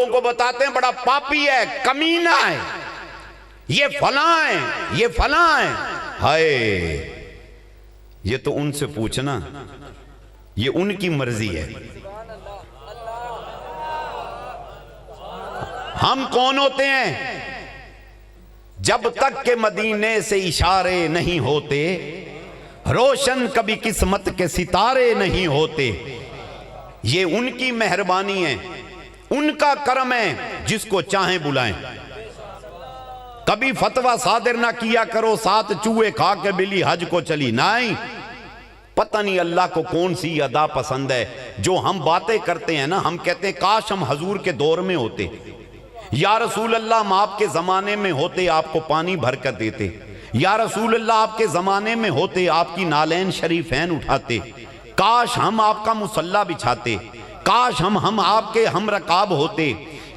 کو بتاتے ہیں بڑا پاپی ہے، کمینہ ہے، یہ فلاں ہے، یہ فلاں ہے. ہائے، یہ تو ان سے پوچھنا، یہ ان کی مرضی ہے. ہم کون ہوتے ہیں؟ جب تک کہ مدینے سے اشارے نہیں ہوتے، روشن کبھی قسمت کے ستارے نہیں ہوتے. یہ ان کی مہربانی ہے، ان کا کرم ہے، جس کو چاہیں بلائیں. کبھی فتویٰ صادر نہ کیا کرو 7 چوہے کھا کے بلی حج کو چلی. نہیں، پتہ نہیں اللہ کو کون سی ادا پسند ہے. جو ہم باتیں کرتے ہیں نا، ہم کہتے ہیں کاش ہم حضور کے دور میں ہوتے. یا رسول اللہ ہم آپ کے زمانے میں ہوتے، آپ کو پانی بھر کر دیتے. یا رسول اللہ آپ کے زمانے میں ہوتے، آپ کی نالین شریفین اٹھاتے. کاش ہم آپ کا مصلی بچھاتے. کاش ہم آپ کے ہم رکاب ہوتے.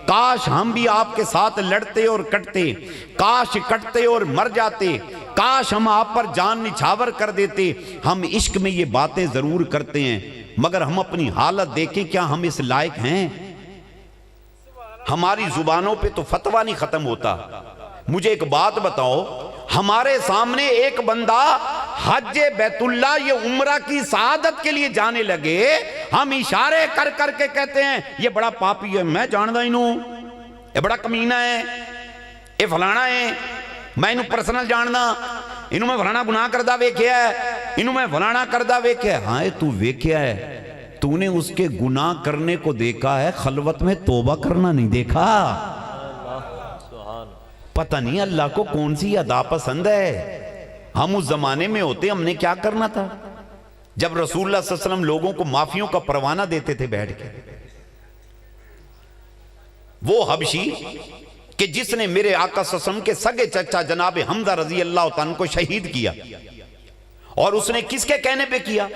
کاش ہم بھی آپ کے ساتھ لڑتے اور کٹتے. کاش کٹتے اور مر جاتے. کاش ہم آپ پر جان نچھاور کر دیتے. ہم عشق میں یہ باتیں ضرور کرتے ہیں، مگر ہم اپنی حالت دیکھیں، کیا ہم اس لائق ہیں؟ ہماری زبانوں پہ تو فتویٰ نہیں ختم ہوتا. مجھے ایک بات بتاؤ، ہمارے سامنے ایک بندہ حج بیت اللہ یہ عمرہ کی سعادت کے لیے جانے لگے، ہم اشارے کر کر کے کہتے ہیں یہ بڑا پاپی ہے، میں جاندہ انہوں، یہ بڑا کمینہ ہے، یہ فلانا ہے، میں انہوں پرسنل جاندہ، انہوں میں فلانا گناہ کردہ ویکھیا ہے، انہوں میں فلانا کردہ ویکھیا ہے. ہاں تو ویکھیا ہے، تو نے اس کے گناہ کرنے کو دیکھا ہے، خلوت میں توبہ کرنا نہیں دیکھا. پتہ نہیں اللہ کو کون سی ادا پسند ہے. ہم اس زمانے میں ہوتے، ہم نے کیا کرنا تھا؟ جب رسول اللہ صلی اللہ علیہ وسلم لوگوں کو معافیوں کا پروانہ دیتے تھے بیٹھ کے، وہ حبشی کہ جس نے میرے آقا صلی اللہ علیہ وسلم کے سگے چچا جناب حمزہ رضی اللہ عنہ کو شہید کیا، اور اس نے کس کے کہنے پہ کیا؟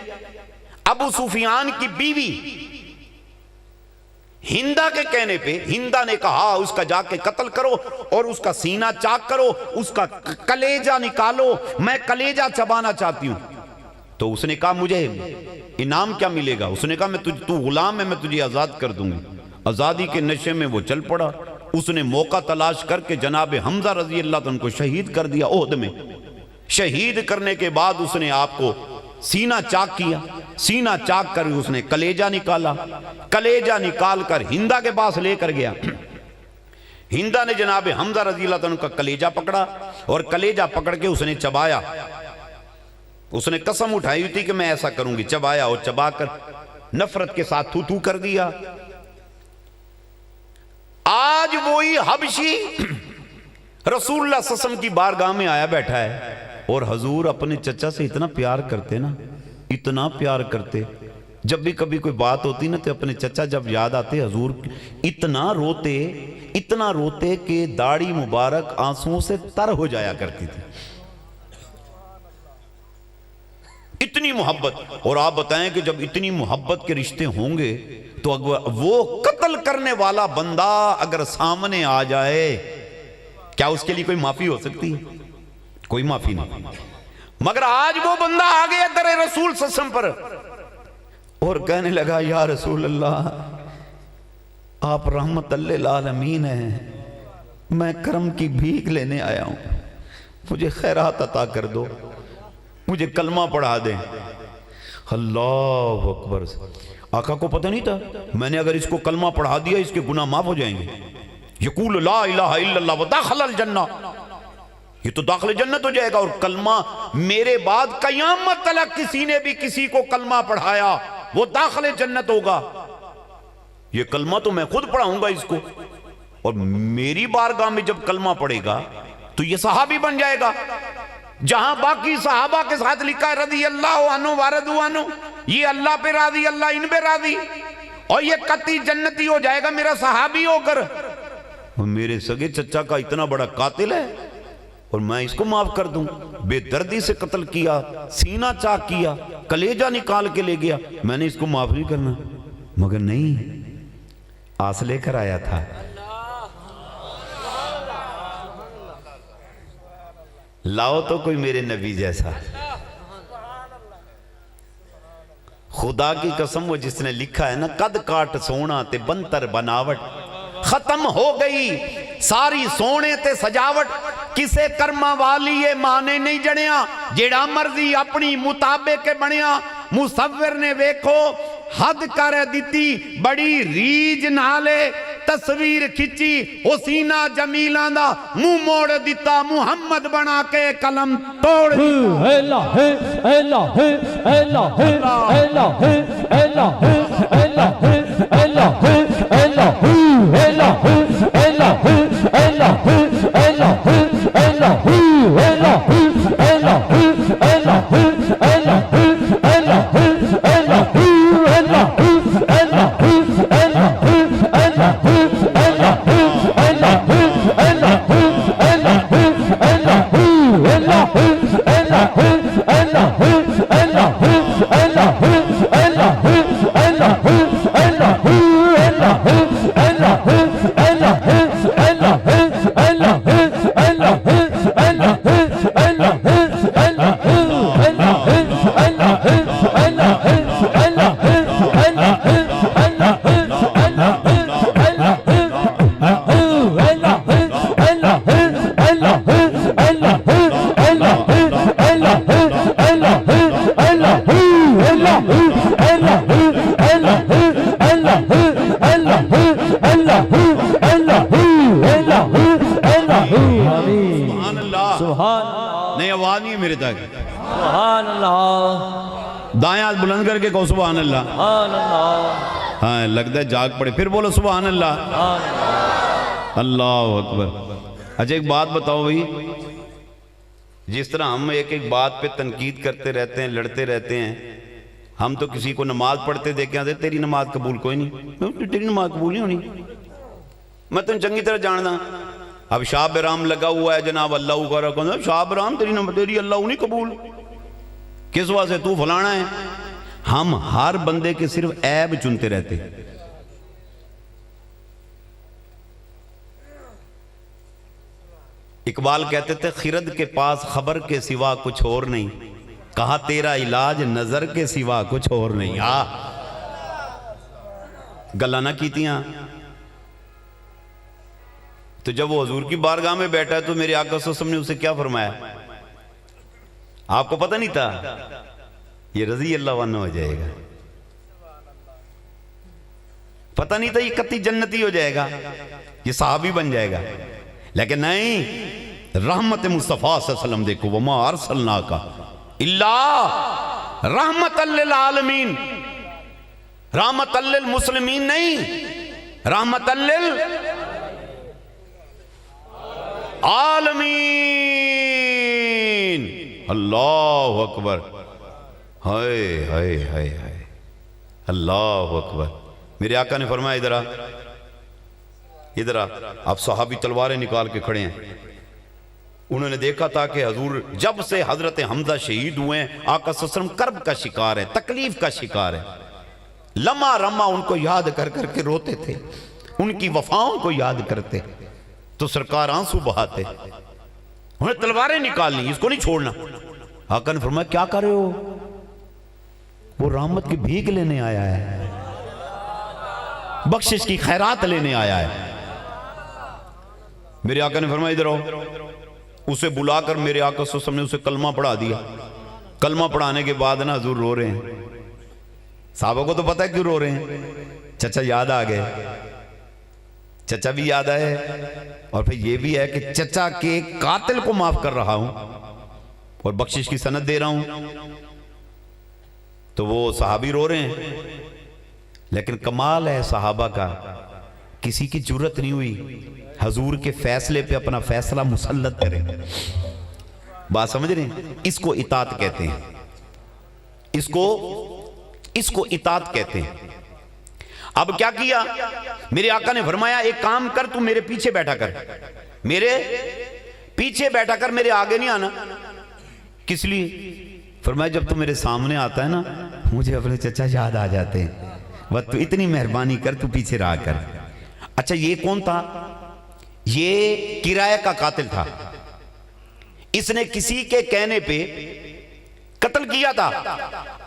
ابو سفیان کی بیوی ہندہ کے کہنے پہ. ہندہ نے کہا اس کا جا کے قتل کرو اور اس کا سینہ چاک کرو، اس کا کلیجہ نکالو، میں کلیجہ چبانا چاہتی ہوں. تو اس نے کہا مجھے انعام کیا ملے گا؟ اس نے کہا تو غلام ہے، میں تجھے آزاد کر دوں گی. آزادی کے نشے میں وہ چل پڑا. اس نے موقع تلاش کر کے جناب حمزہ رضی اللہ عنہ کو شہید کر دیا احد میں. شہید کرنے کے بعد اس نے آپ کو سینہ چاک کیا. سینہ چاک کر اس نے کلیجہ نکالا. کلیجہ نکال کر ہندہ کے پاس لے کر گیا. ہندہ نے جناب حمزہ رضی اللہ عنہ کا کلیجہ پکڑا اور کلیجہ پکڑ کے اس نے چبایا. اس نے قسم اٹھائی تھی کہ میں ایسا کروں گی. چبایا اور چبا کر نفرت کے ساتھ تھو کر دیا. آج وہی حبشی رسول اللہ صلی اللہ علیہ وسلم کی بارگاہ میں آیا بیٹھا ہے، اور حضور اپنے چچا سے اتنا پیار کرتے نا، اتنا پیار کرتے. جب بھی کبھی کوئی بات ہوتی نا تو اپنے چچا جب یاد آتے، حضور اتنا روتے کہ داڑھی مبارک آنسوؤں سے تر ہو جایا کرتی تھی. اتنی محبت. اور آپ بتائیں کہ جب اتنی محبت کے رشتے ہوں گے تو وہ قتل کرنے والا بندہ اگر سامنے آ جائے، کیا اس کے لیے کوئی معافی ہو سکتی ہے؟ کوئی معافی نہیں. مگر آج وہ بندہ آ گیا در رسول صلی اللہ علیہ وسلم پر اور کہنے لگا یا رسول اللہ، آپ رحمت للعالمین ہیں، میں کرم کی بھیک لینے آیا ہوں، مجھے خیرات عطا کر دو، مجھے کلمہ پڑھا دیں. اللہ اکبر. آقا کو پتہ نہیں تھا میں نے اگر اس کو کلمہ پڑھا دیا اس کے گناہ معاف ہو جائیں گے. یقول لا الہ الا اللہ ودخل الجنہ، یہ تو داخل جنت ہو جائے گا. اور کلمہ میرے بعد قیامت تک کسی نے بھی کسی کو کلمہ پڑھایا وہ داخل جنت ہوگا. یہ کلمہ تو میں خود پڑھاؤں گا اس کو، اور میری بارگاہ میں جب کلمہ پڑھے گا تو یہ صحابی بن جائے گا. جہاں باقی صحابہ کے ساتھ لکھا ہے رضی اللہ عنہ وردوا عنہ، یہ اللہ پہ راضی، اللہ ان پہ راضی، اور یہ قطعی جنتی ہو جائے گا میرا صحابی ہو کر. میرے سگے چچا کا اتنا بڑا قاتل ہے اور میں اس کو معاف کر دوں؟ بے دردی سے قتل کیا، سینہ چاک کیا، کلیجہ نکال کے لے گیا، میں نے اس کو معاف نہیں کرنا. مگر نہیں، آس لے کر آیا تھا. لاؤ تو کوئی میرے نبی جیسا. خدا کی قسم وہ جس نے لکھا ہے نا قد کاٹ سونا تے بنتر بناوٹ، ختم ہو گئی ساری سونے تے سجاوٹ کسے کرما والی یہ مانے نہیں جڑیاں جیڑا مرضی اپنی مطابق بنیا مصور نے ویکھو حد کر دیتی بڑی ریج نالے تصویر کھچی حسینہ جمیلہ دا منہ موڑ دیتا محمد بنا کے قلم توڑ نہیں آواز نہیں ہے میرے تک سبحان اللہ دائیں ہاتھ بلند کر کے کہو سبحان اللہ سبحان اللہ ہاں لگتا ہے جاگ پڑے پھر بولو سبحان اللہ اللہ اکبر اچھا ایک بات بتاؤ بھائی جس طرح ہم ایک ایک بات پہ تنقید کرتے رہتے ہیں لڑتے رہتے ہیں ہم تو کسی کو نماز پڑھتے دیکھیں آتے تیری نماز قبول کوئی نہیں تیری نماز قبول نہیں ہونی میں تم چنگی طرح جاننا اب شاہ برام لگا ہوا ہے جناب اللہ اکارہ کہنا شاہ برام تیری اللہ نہیں قبول کس وجہ سے تو فلانا ہے ہم ہر بندے کے صرف عیب چنتے رہتے اقبال کہتے تھے خرد کے پاس خبر کے سوا کچھ اور نہیں کہا تیرا علاج نظر کے سوا کچھ اور نہیں گلہ نہ کیتیاں تو جب وہ حضور کی بارگاہ میں بیٹھا ہے تو میرے آقا صلی اللہ علیہ وسلم نے اسے کیا فرمایا آپ کو پتہ نہیں تھا یہ رضی اللہ عنہ ہو جائے گا پتہ نہیں تھا یہ قطعی جنتی ہو جائے گا یہ صحابی بن جائے گا لیکن نہیں رحمت مصطفیٰ صلی اللہ علیہ وسلم دیکھو وما ارسلناک الا رحمت للعالمین رحمت للمسلمین نہیں رحمت عالمین اللہ اکبر ہائے ہائے ہائے ہائے اللہ اکبر میرے آقا نے فرمایا ادھر آپ صحابی تلواریں نکال کے کھڑے ہیں انہوں نے دیکھا تھا کہ حضور جب سے حضرت حمزہ شہید ہوئے ہیں آقا صلی اللہ علیہ وسلم کرب کا شکار ہے تکلیف کا شکار ہے لمحہ رمہ ان کو یاد کر کر کے روتے تھے ان کی وفاؤں کو یاد کرتے تو سرکار آنسو بہاتے انہیں تلواریں نکالنی اس کو نہیں چھوڑنا آقا نے فرمایا کیا کر رہے ہو وہ رحمت کی بھیک لینے آیا ہے بخشش کی خیرات لینے آیا ہے میرے آقا نے فرمایا ادھر آؤ اسے بلا کر میرے آقا صلی اللہ علیہ وسلم نے اسے کلمہ پڑھا دیا کلمہ پڑھانے کے بعد نا حضور رو رہے ہیں صحابہ کو تو پتہ ہے کیوں رو رہے ہیں چچا یاد آ گئے چچا بھی یاد آئے اور پھر یہ بھی ہے کہ چچا کے قاتل کو معاف کر رہا ہوں اور بخشش کی سند دے رہا ہوں تو وہ صحابی رو رہے ہیں لیکن کمال ہے صحابہ کا کسی کی جرت نہیں ہوئی حضور کے فیصلے پہ اپنا فیصلہ مسلط کریں بات سمجھ رہے ہیں اس کو اطاعت کہتے ہیں اس کو اطاعت کہتے ہیں اب کیا کیا میرے آقا نے فرمایا ایک کام کر تو میرے پیچھے بیٹھا کر میرے پیچھے بیٹھا کر میرے آگے نہیں آنا کس لیے فرمایا جب تو میرے سامنے آتا ہے نا مجھے اپنے چچا یاد آ جاتے ہیں بس تو اتنی مہربانی کر تو پیچھے رہا کر اچھا یہ کون تھا یہ کرایہ کا قاتل تھا اس نے کسی کے کہنے پہ قتل کیا تھا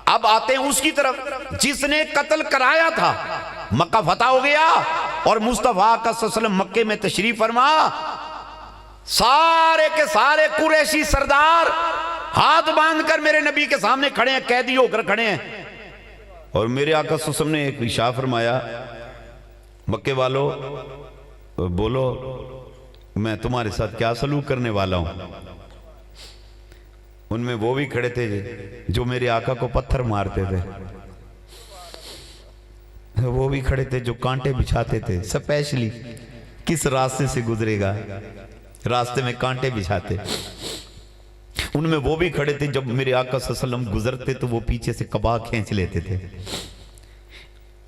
اب آتے ہیں اس کی طرف جس نے قتل کرایا تھا مکہ فتح ہو گیا اور مصطفیٰ کا صلی اللہ علیہ وسلم مکے میں تشریف فرما، سارے کے سارے قریشی سردار ہاتھ باندھ کر میرے نبی کے سامنے کھڑے ہیں، قیدی ہو کر کھڑے ہیں، اور میرے آقا صلی اللہ علیہ وسلم نے ایک اشارہ فرمایا، مکے والو بولو میں تمہارے ساتھ کیا سلوک کرنے والا ہوں۔ ان میں وہ بھی کھڑے تھے جو میرے آقا کو پتھر مارتے تھے، وہ بھی کھڑے تھے جو کانٹے بچھاتے تھے، سپیشلی کس راستے سے گزرے گا، راستے میں کانٹے بچھاتے۔ ان میں وہ بھی کھڑے تھے جب میرے آقا صلی اللہ علیہ وسلم گزرتے تو وہ پیچھے سے قبا کھینچ لیتے تھے۔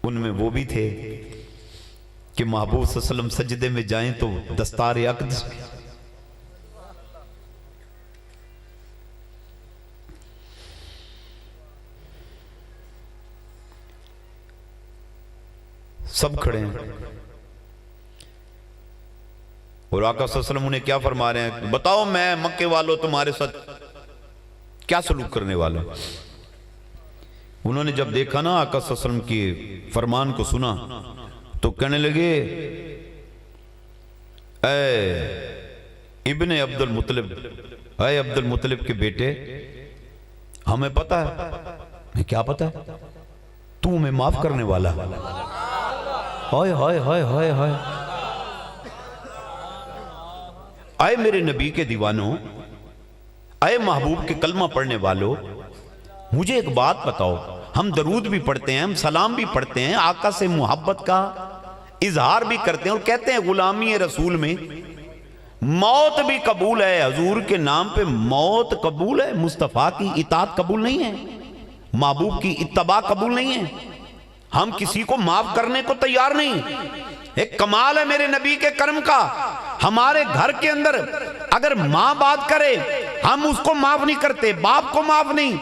ان میں وہ بھی تھے کہ محبوب صلی اللہ علیہ وسلم سجدے میں جائیں تو دستار اقدس سب کھڑے ہیں، اور آقا صلی اللہ علیہ وسلم انہیں کیا فرما رہے ہیں، بتاؤ میں مکے والوں تمہارے ساتھ کیا سلوک کرنے والا ہوں۔ انہوں نے جب دیکھا نا آقا صلی اللہ علیہ وسلم کی فرمان کو سنا تو کہنے لگے، اے ابن عبد المطلب، اے عبد المطلب کے بیٹے، ہمیں پتہ ہے، ہمیں کیا پتہ ہے، تو ہمیں معاف کرنے والا۔ ہائے ہائے ہائے ہائے ہائے، اے میرے نبی کے دیوانوں، اے محبوب کے کلمہ پڑھنے والوں، مجھے ایک بات بتاؤ، ہم درود بھی پڑھتے ہیں، ہم سلام بھی پڑھتے ہیں، آقا سے محبت کا اظہار بھی کرتے ہیں، اور کہتے ہیں غلامی رسول میں موت بھی قبول ہے، حضور کے نام پہ موت قبول ہے، مصطفیٰ کی اطاعت قبول نہیں ہے، محبوب کی اتباع قبول نہیں ہے، ہم کسی کو معاف کرنے کو تیار نہیں۔ ایک کمال ہے میرے نبی کے کرم کا، ہمارے گھر کے اندر اگر ماں بات کرے ہم اس کو معاف نہیں کرتے، باپ کو معاف نہیں،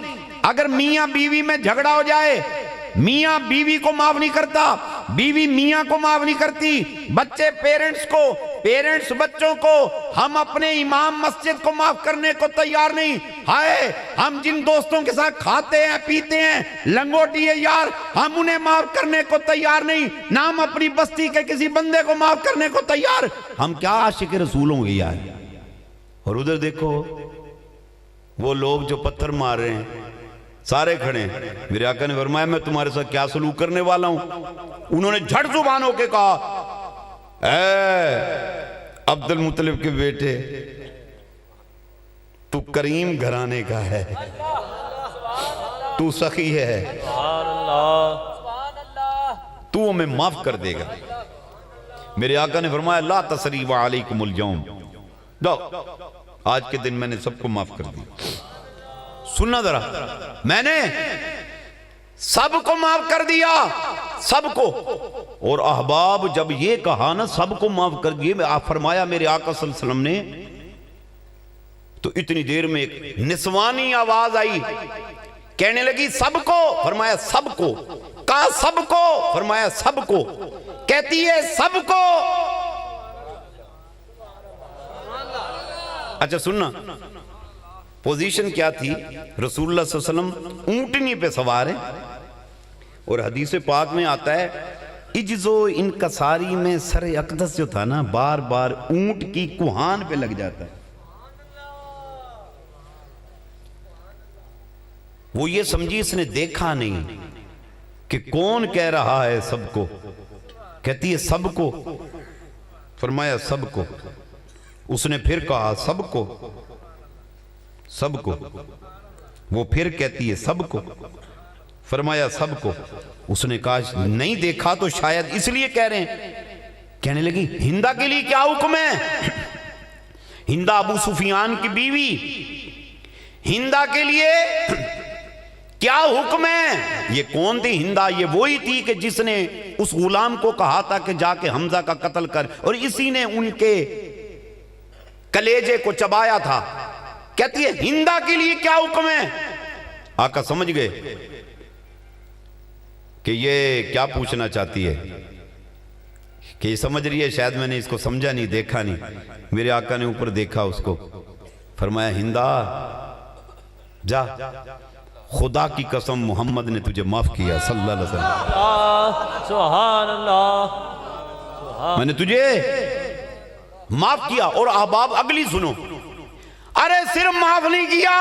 اگر میاں بیوی میں جھگڑا ہو جائے میاں بیوی کو معاف نہیں کرتا، بیوی میاں کو معاف نہیں کرتی، بچے پیرنٹس کو، پیرنٹس بچوں کو، ہم اپنے امام مسجد کو معاف کرنے کو تیار نہیں۔ ہائے ہم جن دوستوں کے ساتھ کھاتے ہیں پیتے ہیں لنگوٹی ہے یار، ہم انہیں معاف کرنے کو تیار نہیں، نہ ہم اپنی بستی کے کسی بندے کو معاف کرنے کو تیار، ہم کیا عاشق رسول ہوں گے یار۔ اور ادھر دیکھو وہ لوگ جو پتھر مار رہے ہیں سارے کھڑے ہیں، میرے آقا نے فرمایا میں تمہارے ساتھ کیا سلوک کرنے والا ہوں۔ انہوں نے جھٹ زبان ہو کے کہا، اے عبد المطلب کے بیٹے، تو کریم گھرانے کا ہے، تو سخی ہے، تو ہمیں معاف کر دے گا۔ میرے آقا نے فرمایا لا تثریب علیکم اليوم، آج کے دن میں نے سب کو معاف کر دیا۔ سننا ذرا، میں نے سب کو معاف کر دیا، سب کو۔ اور احباب جب یہ کہا نا سب کو معاف کر دیا، فرمایا میرے آقا صلی اللہ علیہ وسلم نے، تو اتنی دیر میں ایک نسوانی آواز آئی، کہنے لگی سب کو، فرمایا سب کو، کہا سب کو، فرمایا سب کو، کہتی ہے سب کو۔ اچھا سننا پوزیشن کیا تھی، رسول اللہ صلی اللہ علیہ وسلم اونٹنی پہ سوار ہیں، اور حدیث پاک میں آتا ہے عجز و انکساری میں سر اقدس جو تھا نا بار بار اونٹ کی کوہان پہ لگ جاتا ہے، وہ یہ سمجھی اس نے دیکھا نہیں کہ کون کہہ رہا ہے سب کو، کہتی ہے سب کو، فرمایا سب کو۔ اس نے پھر کہا سب کو، سب کو، وہ پھر کہتی ہے سب کو، فرمایا سب کو۔ اس نے کہا نہیں دیکھا تو شاید اس لیے کہہ رہے ہیں۔ کہنے لگی ہندہ کے لیے کیا حکم ہے؟ ہندہ ابو سفیان کی بیوی، ہندہ کے لیے کیا حکم ہے؟ یہ کون تھی ہندہ؟ یہ وہی تھی کہ جس نے اس غلام کو کہا تھا کہ جا کے حمزہ کا قتل کر، اور اسی نے ان کے کلیجے کو چبایا تھا۔ کہتی ہے ہندہ کے لیے کیا حکم ہے؟ آقا سمجھ گئے کہ یہ کیا پوچھنا چاہتی ہے، کہ یہ سمجھ رہی ہے شاید میں نے اس کو سمجھا نہیں، دیکھا نہیں۔ میرے آقا نے اوپر دیکھا اس کو، فرمایا ہندہ جا، خدا کی قسم محمد نے تجھے معاف کیا صلی اللہ علیہ وسلم۔ سبحان اللہ، میں نے تجھے معاف کیا. اور احباب اگلی سنو, ارے صرف معاف نہیں کیا,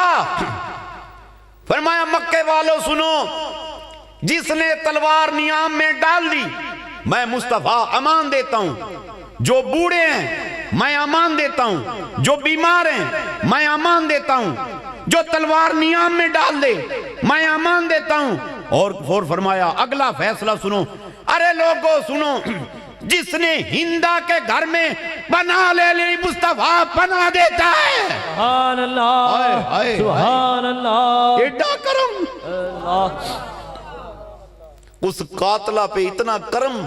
فرمایا مکے والوں سنو, جس نے تلوار نیام میں ڈال دی میں مصطفیٰ امان دیتا ہوں, جو بوڑھے ہیں میں امان دیتا ہوں, جو بیمار ہیں میں امان دیتا ہوں, جو تلوار نیام میں ڈال دے میں امان دیتا ہوں. اور فرمایا اگلا فیصلہ سنو, ارے لوگوں سنو, جس نے ہندا کے گھر میں پناہ لے لی مصطفیٰ پناہ دیتا ہے. سبحان اللہ, سبحان اللہ, ایڈا کرم, اس قاتلہ پہ اتنا کرم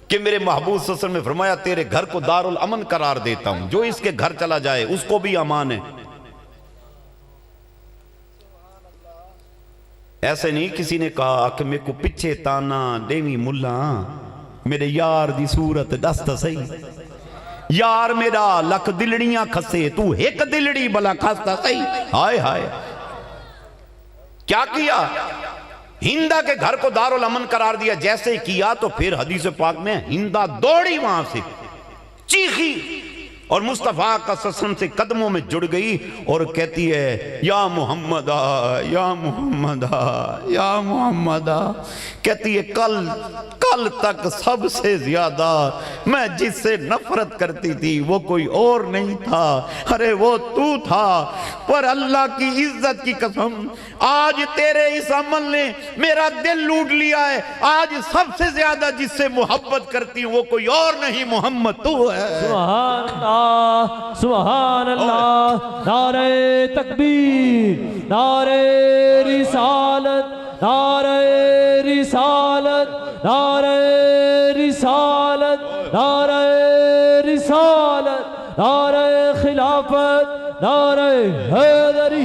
کہ میرے محبوب صلی اللہ علیہ وسلم نے فرمایا تیرے گھر کو دار الامن قرار دیتا ہوں, جو اس کے گھر چلا جائے اس کو بھی امان ہے. ایسے نہیں کسی نے کہا کہ میں کو پچھے تانا دیوی ملا, میرے یار دی صورت دست سہی, یار میرا لکھ دلڑیاں کھسے تو ایک دلڑی بلا کھستا سہی. ہائے ہائے, کیا کیا؟ ہندا کے گھر کو دار الامن قرار دیا. جیسے کیا تو پھر حدیث پاک میں ہندا دوڑی وہاں سے, چیخی, اور مصطفیٰ کا سسن سے قدموں میں جڑ گئی اور کہتی ہے یا محمد یا محمد یا محمد. کہتی ہے کل تک سب سے زیادہ میں جس سے نفرت کرتی تھی وہ کوئی اور نہیں تھا, ارے وہ تو تھا. پر اللہ کی عزت کی قسم آج تیرے اس عمل نے میرا دل لوٹ لیا ہے. آج سب سے زیادہ جس سے محبت کرتی ہوں وہ کوئی اور نہیں, محمد تو ہے. سبحان اللہ, سبحان اللہ, نعرہ تکبیر, نعرہ رسالت, نعرہ رسالت, نعرہ رسالت, نعرہ رسالت, نعرہ خلافت, نعرہ حیدری.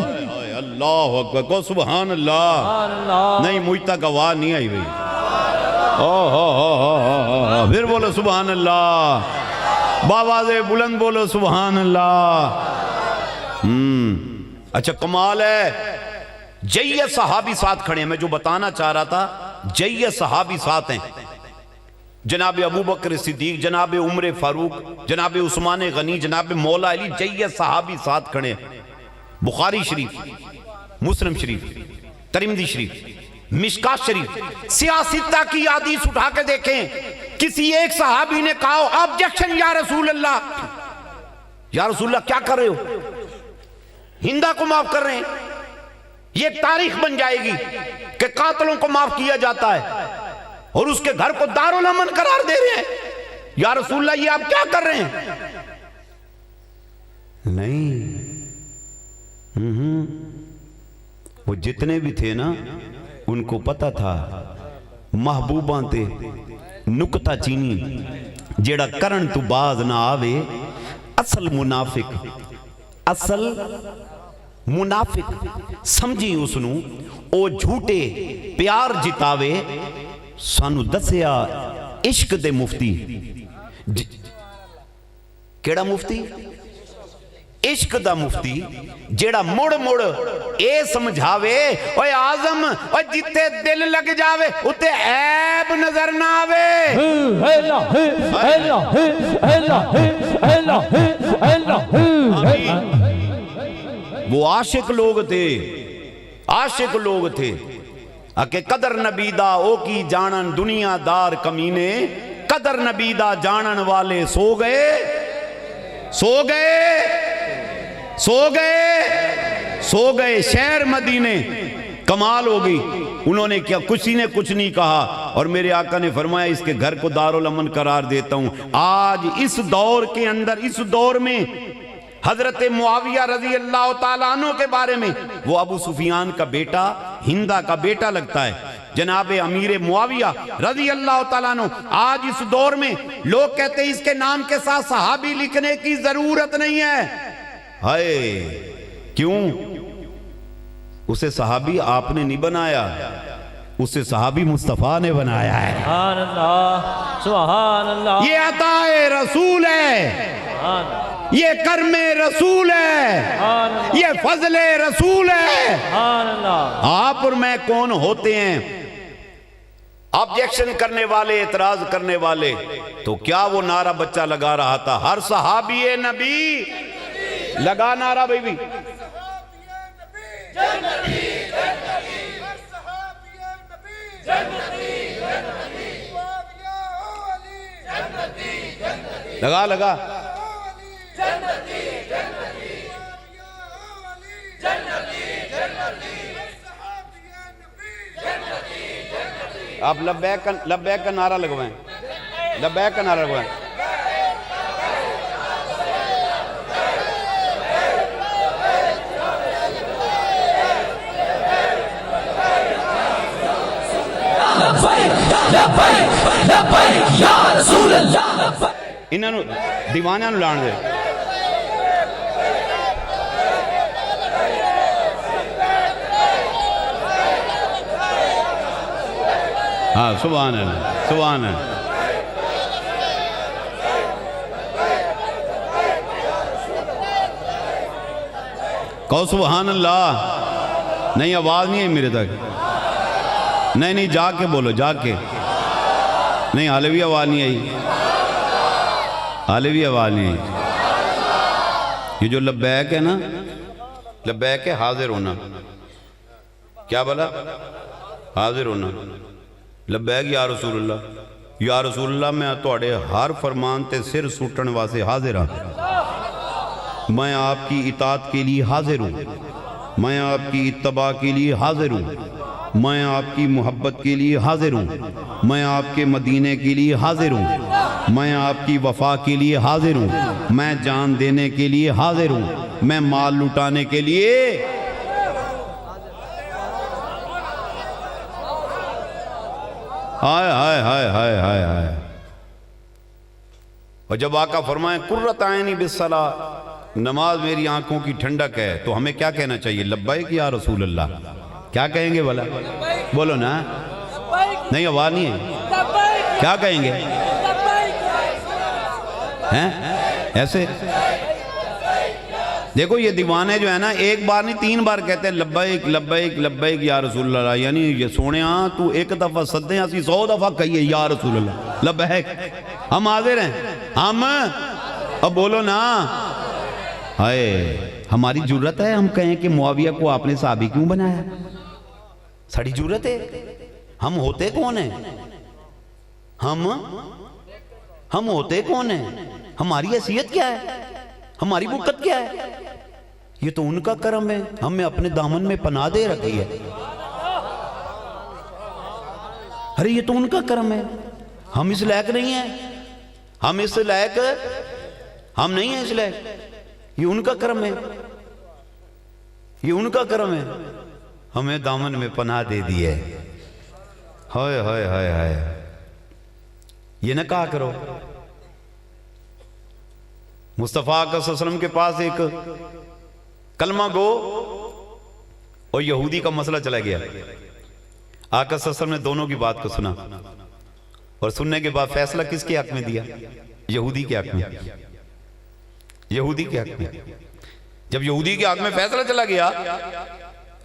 اللہ اکبر, کو سبحان اللہ. نہیں مجھ تک آواز نہیں آئی بھئی, پھر بولو سبحان اللہ, بآواز بلند بولو سبحان اللہ. اچھا کمال ہے, جیہ صحابی ساتھ کھڑے ہیں. میں جو بتانا چاہ رہا تھا, جیہ صحابی ساتھ ہیں, جناب ابو بکر صدیق, جناب عمر فاروق, جناب عثمان غنی, جناب مولا علی, جیہ صحابی ساتھ کھڑے ہیں. بخاری شریف, مسلم شریف, ترمذی شریف, مشکات شریف, سیاستہ کی حدیث اٹھا کے دیکھیں. کسی ایک صحابی نے کہا آبجیکشن یا رسول اللہ, یا رسول اللہ کیا کر رہے ہو, ہندا کو معاف کر رہے ہیں, یہ تاریخ بن جائے گی کہ قاتلوں کو معاف کیا جاتا ہے اور اس کے گھر کو دار الامن قرار دے رہے ہیں. یا رسول اللہ یہ آپ کیا کر رہے ہیں؟ نہیں, وہ جتنے بھی تھے نا ان کو پتا تھا محبوباں تے نکتہ چینی جیڑا کرن تو باز نہ آوے, اصل منافق, اصل منافق سمجھی اس نو, او جھوٹے پیار جتاوے. سانو دسیا عشق دے مفتی, کیڑا مفتی؟ عشق دا مفتی, جیڑا مڑ مڑ اے سمجھاوے اوے آزم او جتے دل لگ جاوے اتے عیب نظر نہ آوے. وہ عاشق لوگ تھے, عاشق لوگ تھے کہ قدر نبیدہ او کی جانن دنیا دار کمینے, قدر نبیدہ جانن والے سو گئے, سو گئے, سو گئے, سو گئے. شہر مدینے کمال ہو گئی. انہوں نے کیا, کسی نے کچھ نہیں کہا, اور میرے آقا نے فرمایا اس کے گھر کو دار الامن قرار دیتا ہوں. آج اس دور کے اندر, اس دور میں حضرت معاویہ رضی اللہ تعالیٰ عنہ کے بارے میں, وہ ابو سفیان کا بیٹا, ہندا کا بیٹا لگتا ہے, جناب امیر معاویہ رضی اللہ تعالیٰ عنہ. آج اس دور میں لوگ کہتے ہیں اس کے نام کے ساتھ صحابی لکھنے کی ضرورت نہیں ہے. ہائے کیوں؟ اسے صحابی آپ نے نہیں بنایا, اسے صحابی مصطفیٰ نے بنایا ہے. سبحان اللہ, سبحان اللہ, یہ عطا رسول ہے, یہ کرم رسول ہے, یہ فضل رسول ہے. آپ اور میں کون ہوتے ہیں؟ آبجیکشن کرنے والے، اعتراض کرنے والے، تو کیا وہ نعرہ بچہ لگا رہا تھا؟ ہر صحابی نبی لگا نعرہ بھائی بھی لگا لگا آپ لبیک کا نعرہ لگوائیں، لبیک کا نعرہ لگوائیں۔ انہوں نے دیوانیاں نو لان دے۔ ہاں سبحان اللہ، سبحان اللہ۔ کہو سبحان اللہ۔ نہیں آواز نہیں ہے میرے تک، نہیں جا کے بولو، جا کے نہیں، حالے بھی آواز نہیں آئی، حالے بھی آواز نہیں آئی۔ یہ جو لبیک ہے نا، لبیک ہے حاضر ہونا، کیا بولا؟ حاضر ہونا۔ لبیک یا رسول اللہ، یا رسول اللہ میں توڑے ہر فرمان تے سر سوٹن واسے حاضر ہاں، میں آپ کی اطاعت کے لیے حاضر ہوں، میں آپ کی اتباع کے لیے حاضر ہوں، میں آپ کی محبت کے لیے حاضر ہوں، میں آپ کے مدینے کے لیے حاضر ہوں، میں آپ کی وفا کے لیے حاضر ہوں، میں جان دینے کے لیے حاضر ہوں، میں مال لٹانے کے لیے۔ ہائے ہائے ہائے ہائے ہائے ہائے۔ اور جب آقا فرمائیں قرۃ عینی بالصلاۃ، نماز میری آنکھوں کی ٹھنڈک ہے، تو ہمیں کیا کہنا چاہیے؟ لبیک یا رسول اللہ۔ کیا کہیں گے بولا؟ بولو نا، نہیں آواز نہیں ہے، کیا کہیں گے؟ ہیں ایسے دیکھو یہ دیوانے جو ہے نا، ایک بار نہیں 3 بار کہتے ہیں لبیک لبیک لبیک یا رسول اللہ، یعنی یہ سونے ہاں تو ایک دفعہ صدیں اسی 100 دفعہ کہیے یا رسول اللہ لبیک، ہم حاضر ہیں، ہم اب بولو نا۔ ہائے ہماری جرت ہے ہم کہیں کہ معاویہ کو آپ نے صحابی کیوں بنایا؟ ساڑی جرت ہے، ہم ہوتے کون ہیں؟ ہم ہوتے کون ہیں؟ ہماری حیثیت کیا ہے؟ ہماری بکت کیا ہے؟ یہ تو ان کا کرم ہے، ہمیں اپنے دامن میں پناہ دے رکھی ہے۔ ارے یہ تو ان کا کرم ہے، ہم اس لائق نہیں ہیں، ہم اس لائق ہم نہیں ہیں، اس لائق یہ ان کا کرم ہے، یہ ان کا کرم ہے، ہمیں دامن میں پناہ دے دی ہے۔ ہائے ہائے ہائے ہائے، یہ نہ کہا کرو۔ مصطفیٰ صلی اللہ علیہ وسلم کے پاس ایک کلمہ گو اور یہودی کا مسئلہ چلا گیا۔ آقا صلی اللہ علیہ وسلم نے دونوں کی بات کو سنا اور سننے کے بعد فیصلہ کس کے حق میں دیا؟ یہودی کے حق میں، یہودی کے حق میں۔ جب یہودی کے حق میں فیصلہ چلا گیا،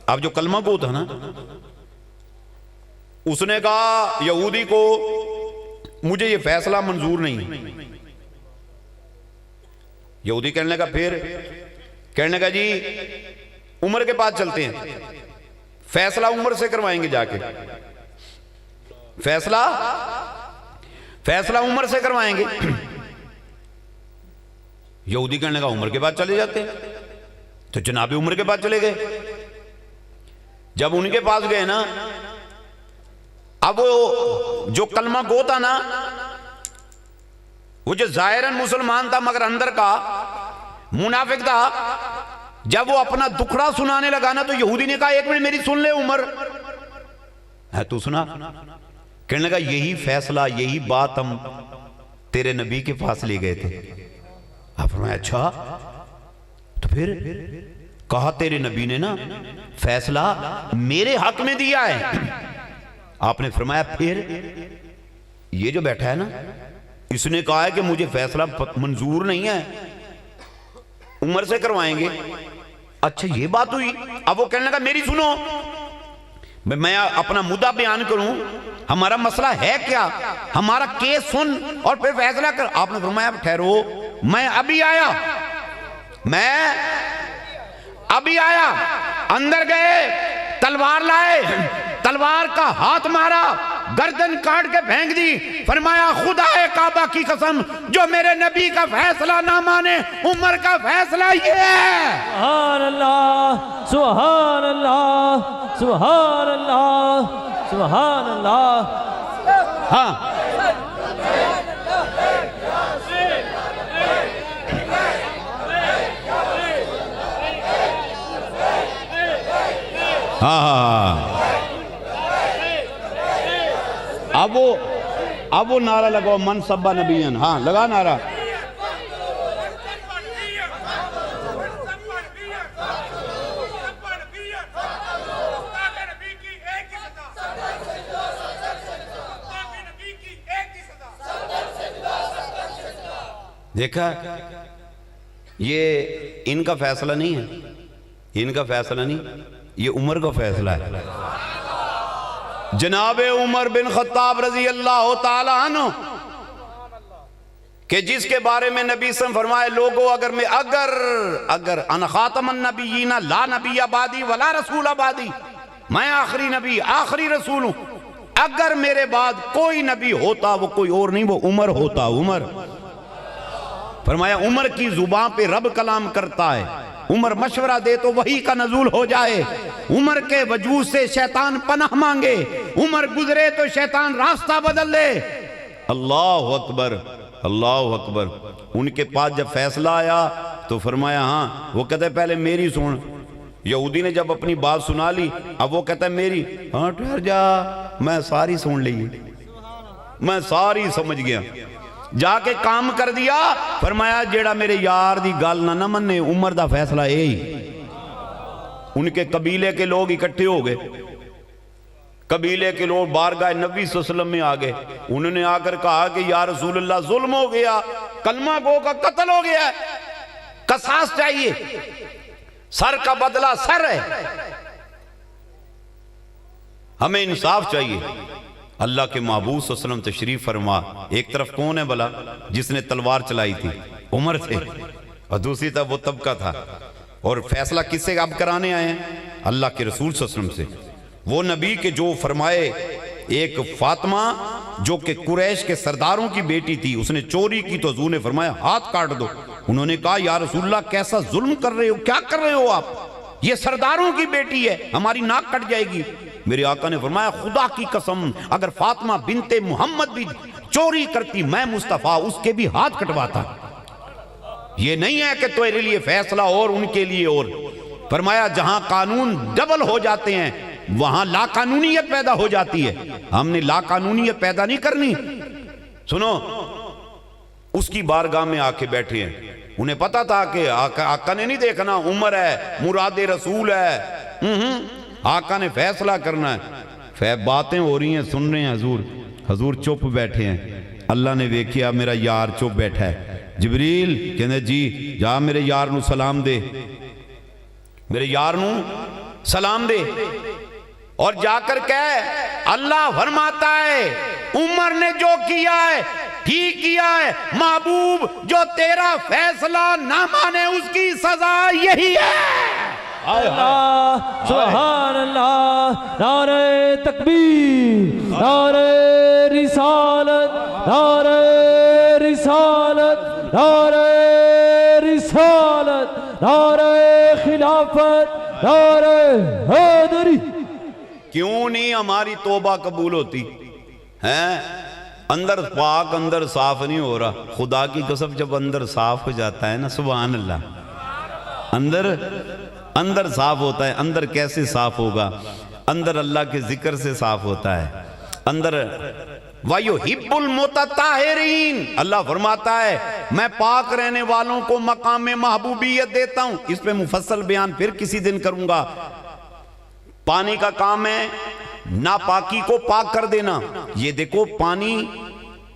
اب جو کلمہ گو تھا نا، اس نے کہا یہودی کو مجھے یہ فیصلہ منظور نہیں۔ یہودی کہنے لگا پھر، کہنے لگا جی عمر کے پاس چلتے ہیں، فیصلہ عمر سے کروائیں گے، جا کے فیصلہ عمر سے کروائیں گے۔ یہودی کہنے لگا عمر کے پاس چلے جاتے ہیں، تو جناب عمر کے پاس چلے گئے۔ جب ان کے پاس گئے نا، اب وہ جو کلمہ گو تھا نا، وہ جو ظاہراً مسلمان تھا مگر اندر کا منافق تھا، جب وہ اپنا دکھڑا سنانے لگا نا، تو یہودی نے کہا ایک منٹ میری سن لے عمر، ہے تو سنا؟ کہنے لگا یہی فیصلہ، یہی بات ہم تیرے نبی کے پاس لے گئے تھے۔ آپ فرمایا اچھا، تو پھر کہا تیرے نبی نے نا فیصلہ میرے حق میں دیا ہے۔ آپ نے فرمایا پھر یہ جو بیٹھا ہے نا، اس نے کہا ہے کہ مجھے فیصلہ منظور نہیں ہے، عمر سے کروائیں گے۔ اچھا یہ بات ہوئی۔ اب وہ کہنے لگا میری سنو، میں اپنا مدعا بیان کروں، ہمارا مسئلہ ہے کیا، ہمارا کیس سن اور پھر فیصلہ کر۔ آپ نے فرمایا ٹھہرو، میں ابھی آیا، اندر گئے، تلوار لائے، تلوار کا ہاتھ مارا، گردن کاٹ کے پھینک دی، فرمایا خدا کعبہ کی قسم جو میرے نبی کا فیصلہ نہ مانے، عمر کا فیصلہ یہ ہے۔ سبحان اللہ، سبحان اللہ، سبحان اللہ، سبحان اللہ۔ ہاں اب وہ نعرہ لگاؤ، من سبا نبیًا، ہاں لگا نعرہ۔ دیکھا، یہ ان کا فیصلہ نہیں ہے، ان کا فیصلہ نہیں، یہ عمر کا فیصلہ ہے۔ جناب عمر بن خطاب رضی اللہ تعالیٰ عنہ کہ جس کے بارے میں نبی صلی اللہ علیہ وسلم فرمائے لوگو اگر انا خاتم النبیین لا نبی بعدی ولا رسول بعدی، میں آخری نبی آخری رسول ہوں، اگر میرے بعد کوئی نبی ہوتا وہ کوئی اور نہیں، وہ عمر ہوتا۔ عمر فرمایا عمر کی زبان پہ رب کلام کرتا ہے، عمر مشورہ دے تو وحی کا نزول ہو جائے، عمر کے وجود سے شیطان پناہ مانگے، عمر گزرے تو شیطان راستہ بدل دے۔ اللہ اکبر، اللہ اکبر۔ ان کے پاس جب فیصلہ آیا تو فرمایا ہاں، وہ کہتا ہے پہلے میری سن۔ یہودی نے جب اپنی بات سنا لی، اب وہ کہتا ہے میری، ہاں ٹھہر جا، میں ساری سن لی، میں ساری سمجھ گیا، جا کے کام کر دیا۔ فرمایا جیڑا میرے یار دی گل نہ منے، عمر دا فیصلہ یہی۔ ان کے قبیلے کے لوگ اکٹھے ہو گئے، قبیلے کے لوگ بارگاہ نبی صلی اللہ علیہ وسلم میں آگئے، انہوں نے آ کر کہا کہ یا رسول اللہ ظلم ہو گیا، کلمہ گو کا قتل ہو گیا ہے، قصاص چاہیے، سر کا بدلہ سر ہے، ہمیں انصاف چاہیے۔ اللہ کے محبوب صلی اللہ علیہ وسلم تشریف فرما، ایک طرف کون ہے بلا جس نے تلوار چلائی تھی؟ عمر تھے، اور دوسری طرف وہ طبقہ تھا، اور فیصلہ کس سے اب کرانے آئے ہیں؟ اللہ کے رسول صلی اللہ علیہ وسلم سے، وہ نبی کے جو فرمائے ایک فاطمہ جو کہ قریش کے سرداروں کی بیٹی تھی، اس نے چوری کی تو حضور نے فرمایا ہاتھ کاٹ دو۔ انہوں نے کہا یا رسول اللہ کیسا ظلم کر رہے ہو، کیا کر رہے ہو آپ، یہ سرداروں کی بیٹی ہے، ہماری ناک کٹ جائے گی۔ میرے آقا نے فرمایا خدا کی قسم اگر فاطمہ بنت محمد بھی چوری کرتی، میں مصطفیٰ اس کے بھی ہاتھ کٹواتا۔ یہ نہیں ہے کہ تیرے لیے فیصلہ اور ان کے لیے اور۔ فرمایا جہاں قانون ڈبل ہو جاتے ہیں وہاں لا قانونیت پیدا ہو جاتی ہے، ہم نے لا قانونیت پیدا نہیں کرنی۔ سنو، اس کی بارگاہ میں آ کے بیٹھے ہیں، انہیں پتا تھا کہ آقا نے نہیں دیکھنا عمر ہے، مراد رسول ہے، آقا نے فیصلہ کرنا ہے۔ باتیں ہو رہی ہیں، سن رہے ہیں حضور چپ بیٹھے ہیں۔ اللہ نے دیکھیا میرا یار چپ بیٹھا ہے، جبریل کہنے جی جا میرے یار نو سلام دے، میرے یار نو سلام دے، اور جا کر کہے اللہ فرماتا ہے عمر نے جو کیا ہے ٹھیک کیا ہے، محبوب جو تیرا فیصلہ نہ مانے اس کی سزا یہی ہے۔ اللہ سبحان اللہ، نعرہ تکبیر، نعرہ رسالت، نعرہ رسالت، نعرہ رسالت، نعرہ خلافت، نعرہ حیدری۔ کیوں نہیں ہماری توبہ قبول ہوتی ہیں؟ اندر پاک اندر صاف نہیں ہو رہا، خدا کی قسم جب اندر صاف ہو جاتا ہے نا، سبحان اللہ، اندر صاف ہوتا ہے۔ اندر کیسے صاف ہوگا؟ اندر اللہ کے ذکر سے صاف ہوتا ہے۔ اندر وَيُحِبُّ الْمُتَطَّهِرِينَ، اللہ فرماتا ہے میں پاک رہنے والوں کو مقام محبوبیت دیتا ہوں۔ اس پہ مفصل بیان پھر کسی دن کروں گا۔ پانی کا کام ہے ناپاکی کو پاک کر دینا۔ یہ دیکھو پانی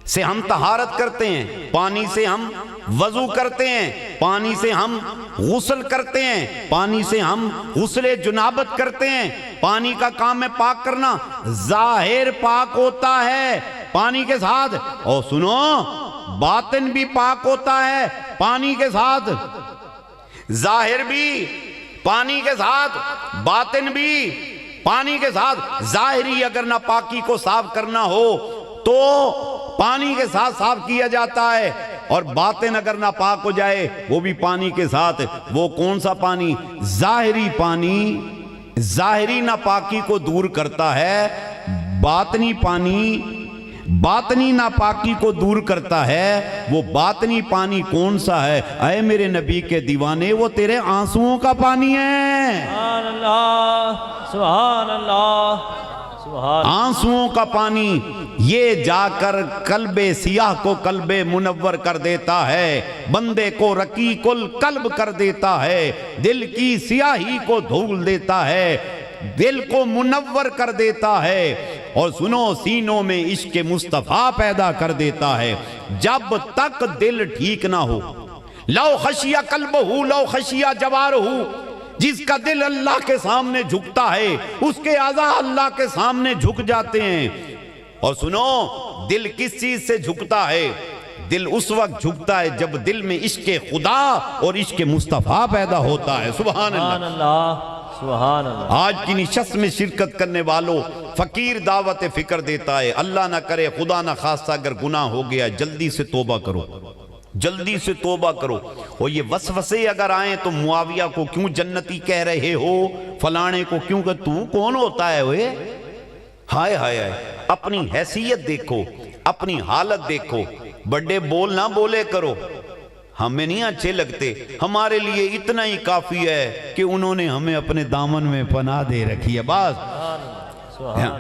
سے ہم طہارت کرتے ہیں، پانی سے ہم وضو کرتے ہیں، پانی سے ہم غسل کرتے ہیں، پانی سے ہم غسل جنابت کرتے ہیں، پانی کا کام ہے پاک کرنا، ظاہر پاک ہوتا ہے پانی کے ساتھ، اور سنو باطن بھی پاک ہوتا ہے پانی کے ساتھ، ظاہر بھی پانی کے ساتھ، باطن بھی پانی کے ساتھ۔ ظاہری اگر ناپاکی کو صاف کرنا ہو تو پانی کے ساتھ صاف کیا جاتا ہے، اور باطن اگر ناپاک ہو جائے وہ بھی پانی کے ساتھ۔ وہ کون سا پانی؟ ظاہری پانی ظاہری ناپاکی کو دور کرتا ہے، باطنی پانی باطنی ناپاکی کو دور کرتا ہے۔ وہ باطنی پانی کون سا ہے؟ اے میرے نبی کے دیوانے، وہ تیرے آنسوؤں کا پانی ہے۔ سبحان اللہ سبحان اللہ سبحان آنسوؤں کا پانی، یہ جا کر قلب سیاہ کو قلب منور کر دیتا ہے، بندے کو رقیق القلب کر دیتا ہے، دل کی سیاہی کو دھول دیتا ہے، دل کو منور کر دیتا ہے، اور سنو سینوں میں عشق مصطفیٰ پیدا کر دیتا ہے۔ جب تک دل ٹھیک نہ ہو، لو خشیہ قلبہ لو خشیہ جوارہ، جس کا دل اللہ کے سامنے جھکتا ہے اس کے اعضاء اللہ کے سامنے جھک جاتے ہیں۔ اور سنو دل کس چیز سے جھکتا ہے؟ دل اس وقت جھکتا ہے جب دل میں عشق خدا اور عشق مصطفیٰ پیدا ہوتا ہے۔ سبحان اللہ سبحان اللہ۔ آج کی نشست میں شرکت کرنے والوں، فقیر دعوت فکر دیتا ہے، اللہ نہ کرے خدا نہ خواستہ اگر گناہ ہو گیا جلدی سے توبہ کرو، جلدی سے توبہ کرو۔ اور یہ وسوسے اگر آئیں تو معاویہ کو کیوں جنتی کہہ رہے ہو، فلانے کو کیوں، کہ تو کون ہوتا ہے ہوئے؟ ہائے ہائے ہائے، اپنی حیثیت دیکھو، اپنی حالت دیکھو، بڑے بول نہ بولے کرو، ہمیں نہیں اچھے لگتے، ہمارے لیے اتنا ہی کافی ہے کہ انہوں نے ہمیں اپنے دامن میں پناہ دے رکھی ہے، بس۔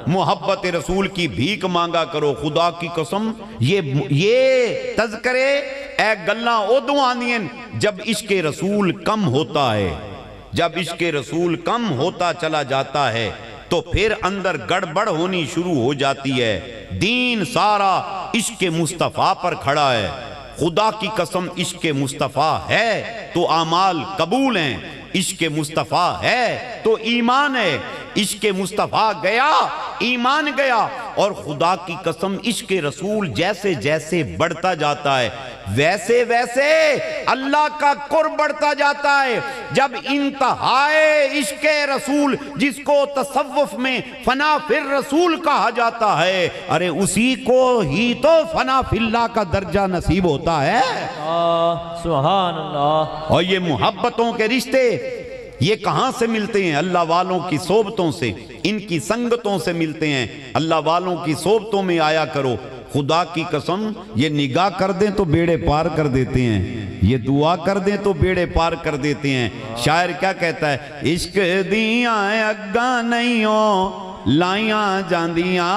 محبت رسول کی بھیک مانگا کرو، خدا کی قسم یہ تذکرے اے گلاں ادو آندین جب عشق رسول کم ہوتا ہے، جب عشق رسول کم ہوتا چلا جاتا ہے تو پھر اندر گڑبڑ ہونی شروع ہو جاتی ہے۔ دین سارا عشق مصطفیٰ پر کھڑا ہے، خدا کی قسم عشق مصطفیٰ ہے تو اعمال قبول ہیں، عشق مصطفیٰ ہے تو ایمان ہے، عشق مصطفیٰ گیا ایمان گیا۔ اور خدا کی قسم عشق رسول جیسے جیسے بڑھتا جاتا ہے ویسے ویسے اللہ کا قرب بڑھتا جاتا ہے۔ جب انتہائے عشق رسول جس کو تصوف میں فنا فی الرسول کہا جاتا ہے، ارے اسی کو ہی تو فنا فی اللہ کا درجہ نصیب ہوتا ہے۔ سبحان اللہ۔ اور یہ محبتوں کے رشتے یہ کہاں سے ملتے ہیں؟ اللہ والوں کی صحبتوں سے، ان کی سنگتوں سے ملتے ہیں۔ اللہ والوں کی صحبتوں میں آیا کرو، خدا کی قسم یہ نگاہ کر دیں تو بیڑے پار کر دیتے ہیں، یہ دعا کر دیں تو بیڑے پار کر دیتے ہیں۔ شاعر کیا کہتا ہے؟ عشق دیاں اگاں نہیں ہو لائیاں جاندیاں،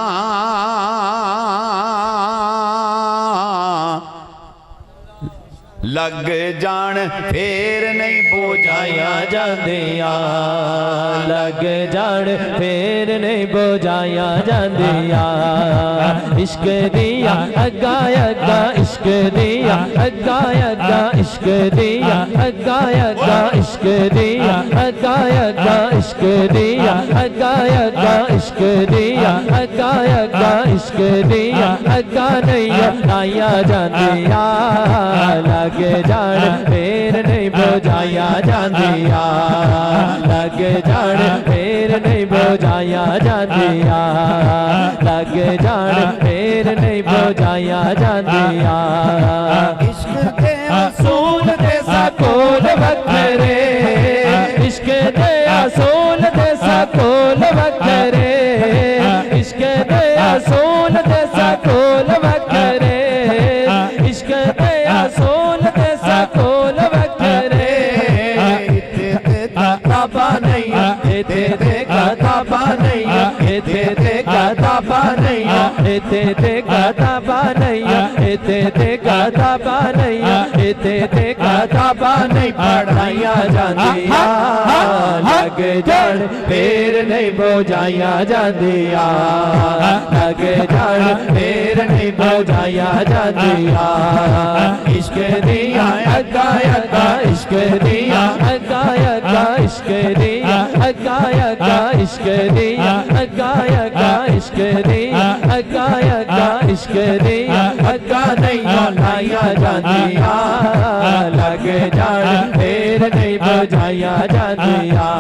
لگ جان پھر نہیں بوجھایا جاندیاں، لگ جان پھر نہیں بوجھایا جاندیاں، عشق دیا اگا اگا عشق دیا اگا اگا عشق دیا اگا اگا عشق دیا اگا اگا عشق دیا اگا اگا عشق دیا اگا اگا عشق دیا اگا نہیں آیا جاندیاں، لگ جان پھر نہیں بوجھایا جاندیاں، لگ جان پھر نہیں بوجھایا جاندیاں، لگ جان پھر نہیں بوجھایا جاندیاں۔ عشق دے اصول دے سکول وکھرے، عشق دے اصول دے سکول وکھرے، عشق دے اصول دے سکول وکھرے، عشق دے اصول دے سکول وکھرے، ایتھے کتاباں نہیں، ایتھے کتاباں نہیں، ایتھے کتاباں نہیں، ایتھے کتاباں نہیں، ایتھے کتاباں نہیں، ایتھے کتاباں نہیں پڑھائیاں جاندیاں، لگ جان پھر نہیں بجھایا جاندیاں لگ جان پھر نہیں بجھایا جاندیاں عشق دیا اگا اگا عشق دیا اگا اگا عشق دیا اگا اگا عشق دیا اگا اگا عشق دیا اگا اگا عشق دیا اگا نہیں لایا جاندیاں لگ جان پھر نہیں بجھایا جاندیاں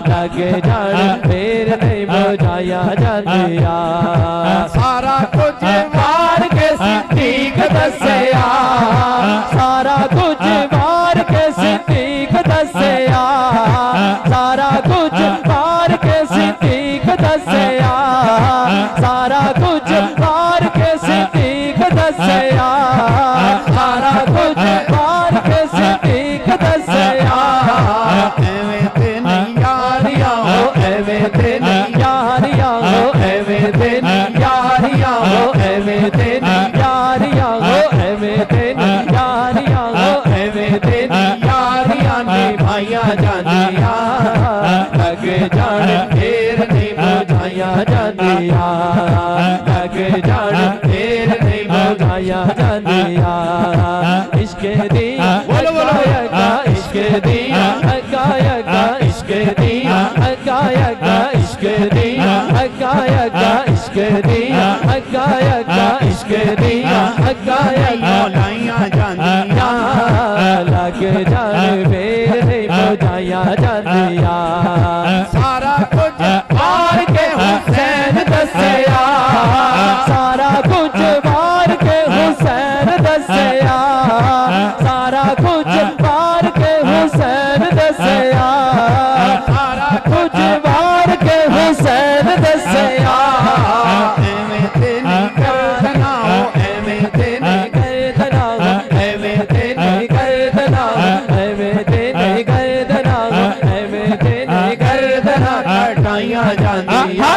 لگ جان پھر نہیں بجھایا جاندیاں سارا کچھ مار کے صدیق دسیا سارا کچھ مار کے صدیق دسیا سارا کچھ مار کے صدیق دسیا سارا کچھ مار کے صدیق دسیا سارا کچھ مار کے صدیق دسیا ایویں تے نہیں یاریاں ہو ایویں تے نہیں یاریاں ہو ایویں تے نہیں یاریاں ہو ایویں تے نہیں یاریاں ہو ایویں تے نہیں یاریاں ہو ایویں تے نہیں یاریاں نبھائیاں جاندیاں لگ جان پھر نہیں بجھایا جاندیاں لگ جان پھر نہیں بجھایا جاندیاں عشق دیا اگا اگا عشق دیا اگا اگا عشق دیا اگا اگا عشق دیا اگا اگا عشق دیا اگا اگا عشق دیا اگا اگا لائیاں جاندیاں لگ جان پھر نہیں بجھایا جاندیاں سارا کچھ مار کے حسین دسیا سارا کچھ مار کے حسین دسیا سارا کچھ مار کے حسین دسیا سارا کچھ مار کے حسین دسیا ایویں تے نہیں کردنا ہو ایویں تے نہیں کردنا ایویں تے نہیں کردنا ایویں تے نہیں کردنا ایویں تے نہیں کردنا کٹائیاں جاندیاں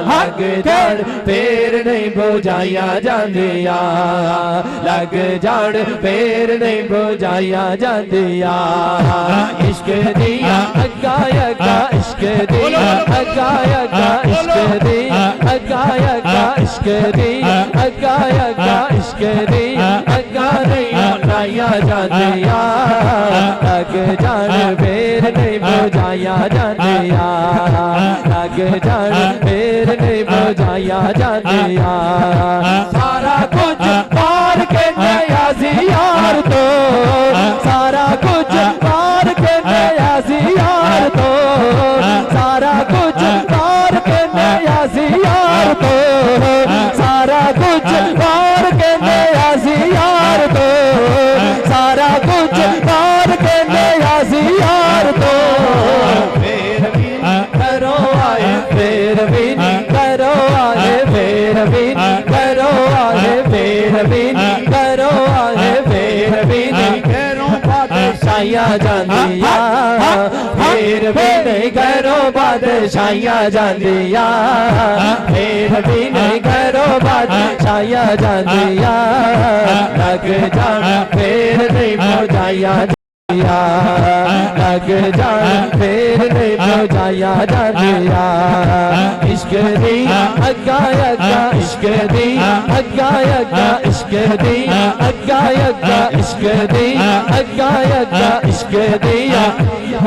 لگ جان پھر نہیں بجھایا جاندیاں لگ جان پھر نہیں بجھایا جاندیاں عشق دیا اگا اگا عشق دیا اگا اگا عشق دیا اگا اگا عشق دیا اگا اگا عشق دیا اگا نہیں لایا جاندیاں لگ جان پھر نہیں بجھایا جاندیاں لگ جان پھر نہیں بجھایا جاندیاں سارا کچھ مار کے نیازی یار تو سارا کچھ مار کے نیازی یار تو سارا کچھ مار کے نیازی یار تو سارا کچھ مار کے نیازی یار تو سارا کچھ مار کے نیازی یار تو پھر بھی کرو آئے پھر بھی کرو آئے پھر بھی کرو آئے پھر بھی کرو آئے پھر بھی پیروں بادشاہیاں جاندیاں پھر بھی نہیں کرو بادشاہیاں جاندیاں پھر بھی نہیں کرو بادشاہیاں جاندیاں لگ جان پھر نہیں بجھایا لگ جان پھر نہیں بجھایا جاندیاں عشق دیا اگا اگا عشق دیا اگا اگا عشق دیا اگا اگا عشق دیا اگا اگا عشق دیا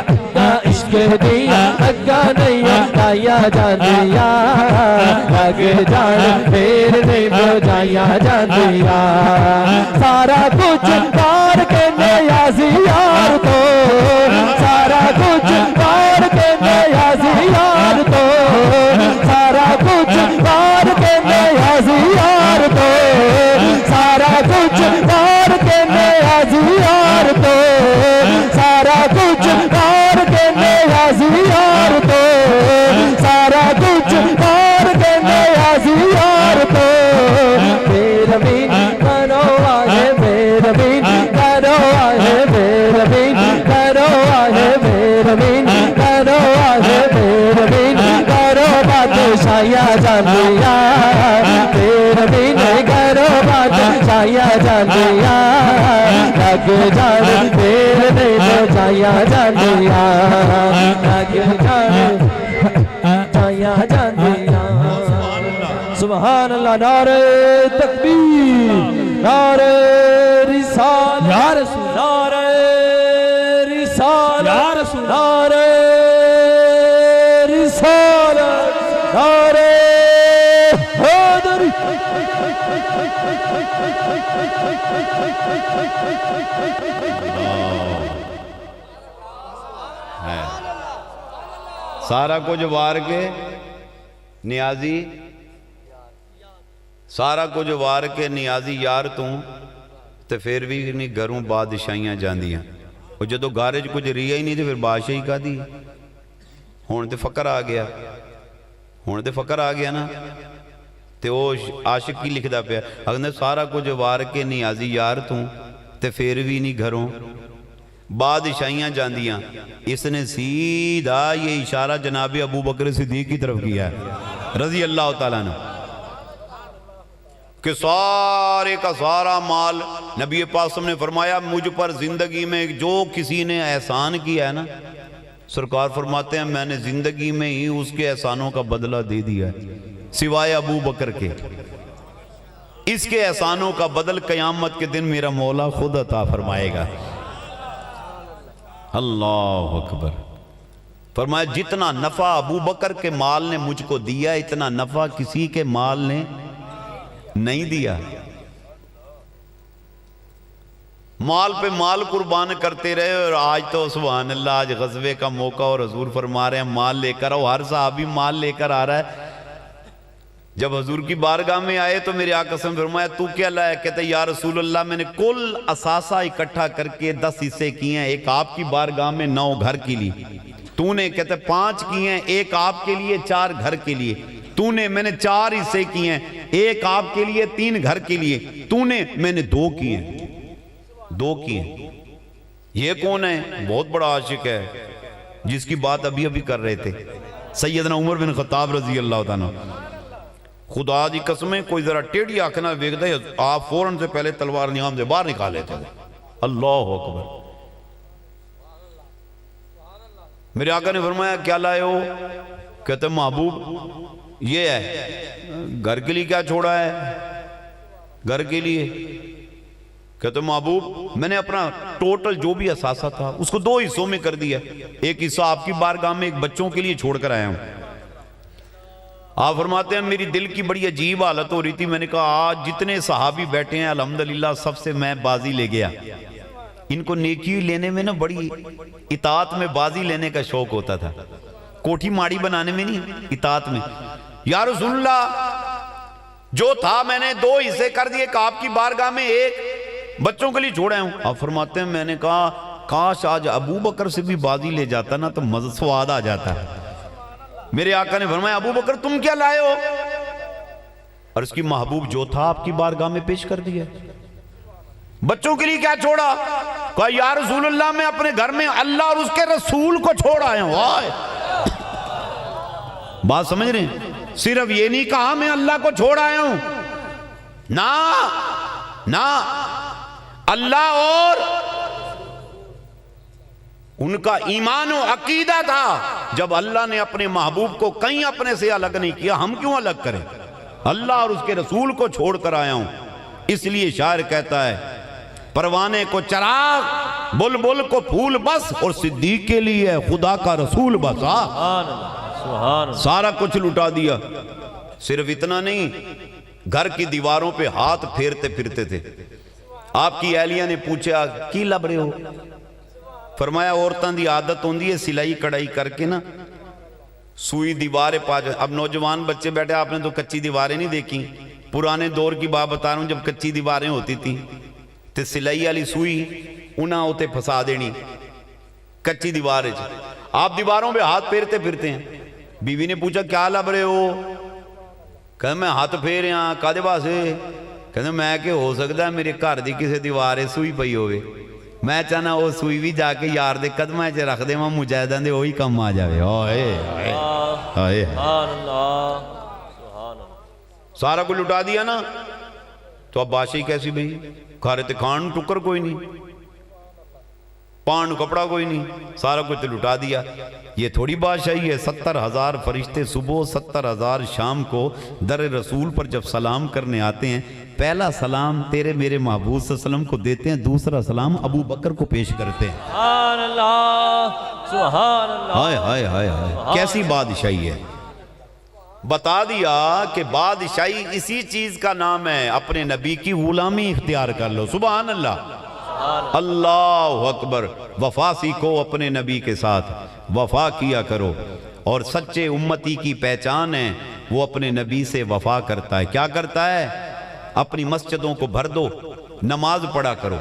اگا عشق دیا اگا نہیں لایا جاندیاں لگ جان پھر نہیں بجھایا جاندیاں سارا کچھ مار کے نیازی یار تو سارا کچھ مار کے نیازی یار تو سارا کچھ مار کے نیازی یار تو سارا کچھ مار کے نیازی یار تو سارا کچھ مار کے نیازی یار تو سارا کچھ مار کے نیازی یار تو میرا بھی کرو آئے میرا بھی کرو آئے میرا بھی کرو آئے میرا بھی کرو آئے میرا بھی کرو بادشاہیاں جاندیاں میرا بھی کرو بادشاہیاں جاندیاں لگ جان پھیرنے تو جایا جانیا لگ جان جایا جانیا سبحان اللہ نعرہ تکبیر نعرہ رسالت یا رسول نعرہ رسالت یا رسول نعرہ رسالت نعرہ حیدری سارا کچھ وار کے نیازی سارا کچھ وار کے نیازی یار تے پھر بھی نہیں گھروں بادشاہیاں جاندیاں اور جدو گارج کچھ ریا ہی نہیں تے پھر بادشاہی کا دی ہون تے فقر آ گیا ہون تے فقر آ گیا نا تے وہ عاشق کی لکھ دا پیا اگر سارا کچھ وار کے نیازی یار تے پھر بھی نہیں گھروں بادشاہیاں جاندیاں اس نے سیدھا یہ اشارہ جناب ابو بکر صدیق کی طرف کیا ہے رضی اللہ تعالیٰ نے کہ سارے کا سارا مال نبی پاک نے فرمایا مجھ پر زندگی میں جو کسی نے احسان کیا ہے نا سرکار فرماتے ہیں میں نے زندگی میں ہی اس کے احسانوں کا بدلہ دے دیا ہے سوائے ابو بکر کے اس کے احسانوں کا بدل قیامت کے دن میرا مولا خود عطا فرمائے گا اللہ اکبر فرمایا جتنا نفع ابو بکر کے مال نے مجھ کو دیا اتنا نفع کسی کے مال نے نہیں دیا مال پہ مال قربان کرتے رہے اور آج تو سبحان اللہ آج غزوے کا موقع اور حضور فرما رہے ہیں مال لے کر آؤ ہر صحابی مال لے کر آ رہا ہے جب حضور کی بارگاہ میں آئے تو میرے آقا سے فرمایا تو کیا لائے کہتے یا رسول اللہ میں نے کل اثاثہ اکٹھا کر کے 10 حصے کیے ہیں ایک آپ کی بارگاہ میں 9 گھر کے لیے تو نے کہتے 5 کیے ہیں ایک آپ کے لیے 4 گھر کے لیے تو نے میں نے 4 حصے کیے ہیں ایک آپ کے لیے 3 گھر کے لیے تو نے میں نے 2 کیے ہیں 2 کیے ہیں یہ کون ہے بہت بڑا عاشق ہے جس کی بات ابھی کر رہے تھے سیدنا عمر بن خطاب رضی اللہ تعالیٰ خدا دی قسمیں کوئی ذرا ٹیڑھی آنکھنا ویکھ دے آپ فوراً سے پہلے تلوار نیام سے باہر نکالے تھے اللہ اکبر میرے آقا نے فرمایا کیا لائے ہو کہتے محبوب یہ ہے گھر کے لیے کیا چھوڑا ہے گھر کے لیے کہتے محبوب میں نے اپنا ٹوٹل جو بھی اثاثہ تھا اس کو 2 حصوں میں کر دیا ایک حصہ آپ کی بارگاہ میں ایک بچوں کے لیے چھوڑ کر آیا ہوں آپ فرماتے ہیں میری دل کی بڑی عجیب حالت ہو رہی تھی میں نے کہا آج جتنے صحابی بیٹھے ہیں الحمدللہ سب سے میں بازی لے گیا ان کو نیکی لینے میں نا بڑی اطاعت میں بازی لینے کا شوق ہوتا تھا کوٹھی ماڑی بنانے میں نہیں اطاعت میں یا رسول اللہ جو تھا میں نے 2 حصے کر دیے کہ آپ کی بارگاہ میں ایک بچوں کے لیے چھوڑا ہوں آپ فرماتے ہیں میں نے کہا کاش آج ابو بکر سے بھی بازی لے جاتا نا تو مزہ سواد آ جاتا میرے آقا نے فرمایا ابو بکر تم کیا لائے ہو اور اس کی محبوب جو تھا آپ کی بارگاہ میں پیش کر دیا بچوں کے لیے کیا چھوڑا کہا یا رسول اللہ میں اپنے گھر میں اللہ اور اس کے رسول کو چھوڑ آیا ہوں بات سمجھ رہے ہیں صرف یہ نہیں کہا میں اللہ کو چھوڑ آیا ہوں نا اللہ اور ان کا ایمان و عقیدہ تھا جب اللہ نے اپنے محبوب کو کہیں اپنے سے الگ نہیں کیا ہم کیوں الگ کریں اللہ اور اس کے رسول کو چھوڑ کر آیا ہوں اس لیے شاعر کہتا ہے پروانے کو چراغ بلبل کو پھول بس اور صدیق کے لیے خدا کا رسول بس سارا کچھ لٹا دیا صرف اتنا نہیں گھر کی دیواروں پہ ہاتھ پھیرتے پھرتے تھے آپ کی اہلیہ نے پوچھا کی لب رہے ہو فرمایا عورتاں دی عادت ہوندی ہے سلائی کڑائی کر کے نا سوئی دیواریں پا جائے اب نوجوان بچے بیٹھے آپ نے تو کچی دیواریں نہیں دیکھی پرانے دور کی بات بتا رہا ہوں جب کچی دیواریں ہوتی تھی تو سلائی والی سوئی انہاں ہوتے پھنسا دینی کچی دیواریں آپ دیواروں پہ ہاتھ پھیرتے پھرتے ہیں بیوی نے پوچھا کیا لب رہے ہو کہتے میں ہاتھ پھیرے ہاں کادے پاسے کہتے میں کہ ہو سکتا ہے میرے گھر دی کسی دیوارے سوئی پئی ہوئے میں چاہنا وہ سوئی بھی جا کے یار دے قدمہ چے رکھ دے میں مجاہدان دے وہی کم آ جاوے سارا کو لٹا دیا نا تو اب بادشاہی کیسی بھئی کھارے تے کھان ٹکر کوئی نہیں پانڈ کپڑا کوئی نہیں، سارا کچھ لٹا دیا۔ یہ تھوڑی بادشاہی ہے؟ 70,000 فرشتے صبح 70,000 شام کو در رسول پر جب سلام کرنے آتے ہیں، پہلا سلام تیرے میرے محبوب صلی اللہ علیہ وسلم کو دیتے ہیں، دوسرا سلام ابو بکر کو پیش کرتے ہیں۔ سبحان اللہ، سبحان اللہ، ہائے ہائے ہائے ہائے، کیسی بادشاہی ہے! بتا دیا کہ بادشاہی اسی چیز کا نام ہے، اپنے نبی کی غلامی اختیار کر لو۔ سبحان اللہ، اللہ اکبر۔ وفا سیکھو اپنے نبی کے ساتھ، وفا کیا کرو، اور سچے امتی کی پہچان ہے وہ اپنے نبی سے وفا کرتا ہے۔ کیا کرتا ہے؟ اپنی مسجدوں کو بھر دو، نماز پڑھا کرو۔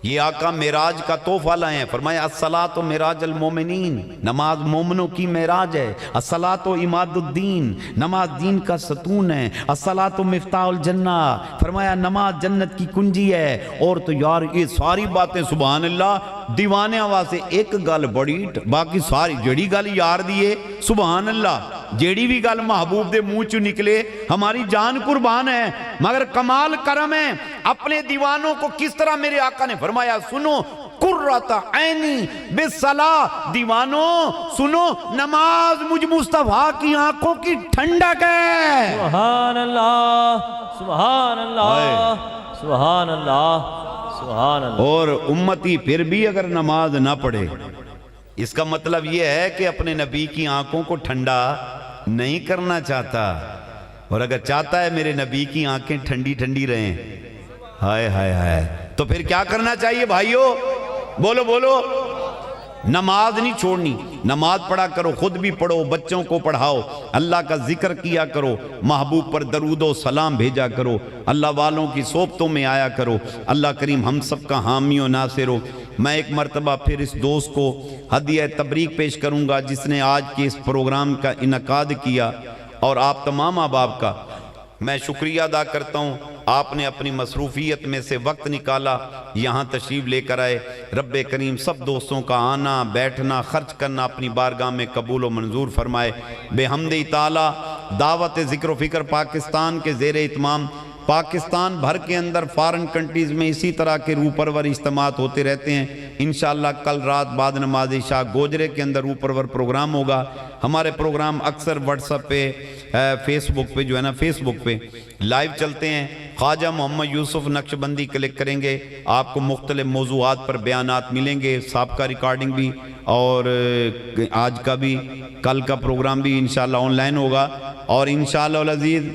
یہ آقا معراج کا تحفہ لائے ہیں، فرمایا الصلاۃ معراج المومنین، نماز مومنوں کی معراج ہے۔ الصلاۃ عماد الدین، نماز دین کا ستون ہے۔ الصلاۃ مفتاح الجنہ، فرمایا نماز جنت کی کنجی ہے۔ اور تو یار یہ ساری باتیں سبحان اللہ دیوانے آواز سے ایک گل بڑی، باقی ساری جڑی گل یار دیئے سبحان اللہ، جیڑی بھی گل محبوب دے منہ چو نکلے ہماری جان قربان ہے۔ مگر کمال کرم ہے اپنے دیوانوں کو کس طرح میرے آقا نے فرمایا، سنو قرۃ عینی بالصلاۃ، دیوانوں سنو نماز مجھ مصطفیٰ کی آنکھوں کی ٹھنڈک ہے۔ سبحان اللہ، سبحان اللہ، سبحان اللہ، سبحان اللہ۔ اور امتی پھر بھی اگر نماز نہ پڑھے، اس کا مطلب یہ ہے کہ اپنے نبی کی آنکھوں کو ٹھنڈا نہیں کرنا چاہتا، اور اگر چاہتا ہے میرے نبی کی آنکھیں ٹھنڈی ٹھنڈی رہیں، ہائے ہائے ہائے، تو پھر کیا کرنا چاہیے بھائیو؟ بولو بولو۔ نماز نہیں چھوڑنی، نماز پڑھا کرو، خود بھی پڑھو، بچوں کو پڑھاؤ، اللہ کا ذکر کیا کرو، محبوب پر درود و سلام بھیجا کرو، اللہ والوں کی صحبتوں میں آیا کرو۔ اللہ کریم ہم سب کا حامی و ناصر ہو۔ میں ایک مرتبہ پھر اس دوست کو ہدیہ تبریک پیش کروں گا جس نے آج کے اس پروگرام کا انعقاد کیا، اور آپ تمام احباب کا میں شکریہ ادا کرتا ہوں۔ آپ نے اپنی مصروفیت میں سے وقت نکالا، یہاں تشریف لے کر آئے۔ رب کریم سب دوستوں کا آنا، بیٹھنا، خرچ کرنا اپنی بارگاہ میں قبول و منظور فرمائے۔ بے حمد تعالی دعوت ذکر و فکر پاکستان کے زیر اہتمام پاکستان بھر کے اندر فارن کنٹریز میں اسی طرح کے روح پرور اجتماعات ہوتے رہتے ہیں۔ انشاءاللہ کل رات بعد نماز عشاء گوجرے کے اندر روح پرور پروگرام ہوگا۔ ہمارے پروگرام اکثر واٹس ایپ پہ، فیس بک پہ جو ہے نا، فیس بک پہ لائیو چلتے ہیں۔ خواجہ محمد یوسف نقشبندی کلک کریں گے، آپ کو مختلف موضوعات پر بیانات ملیں گے، سابقہ ریکارڈنگ بھی، اور آج کا بھی، کل کا پروگرام بھی انشاءاللہ آن لائن ہوگا۔ اور انشاءاللہ العزیز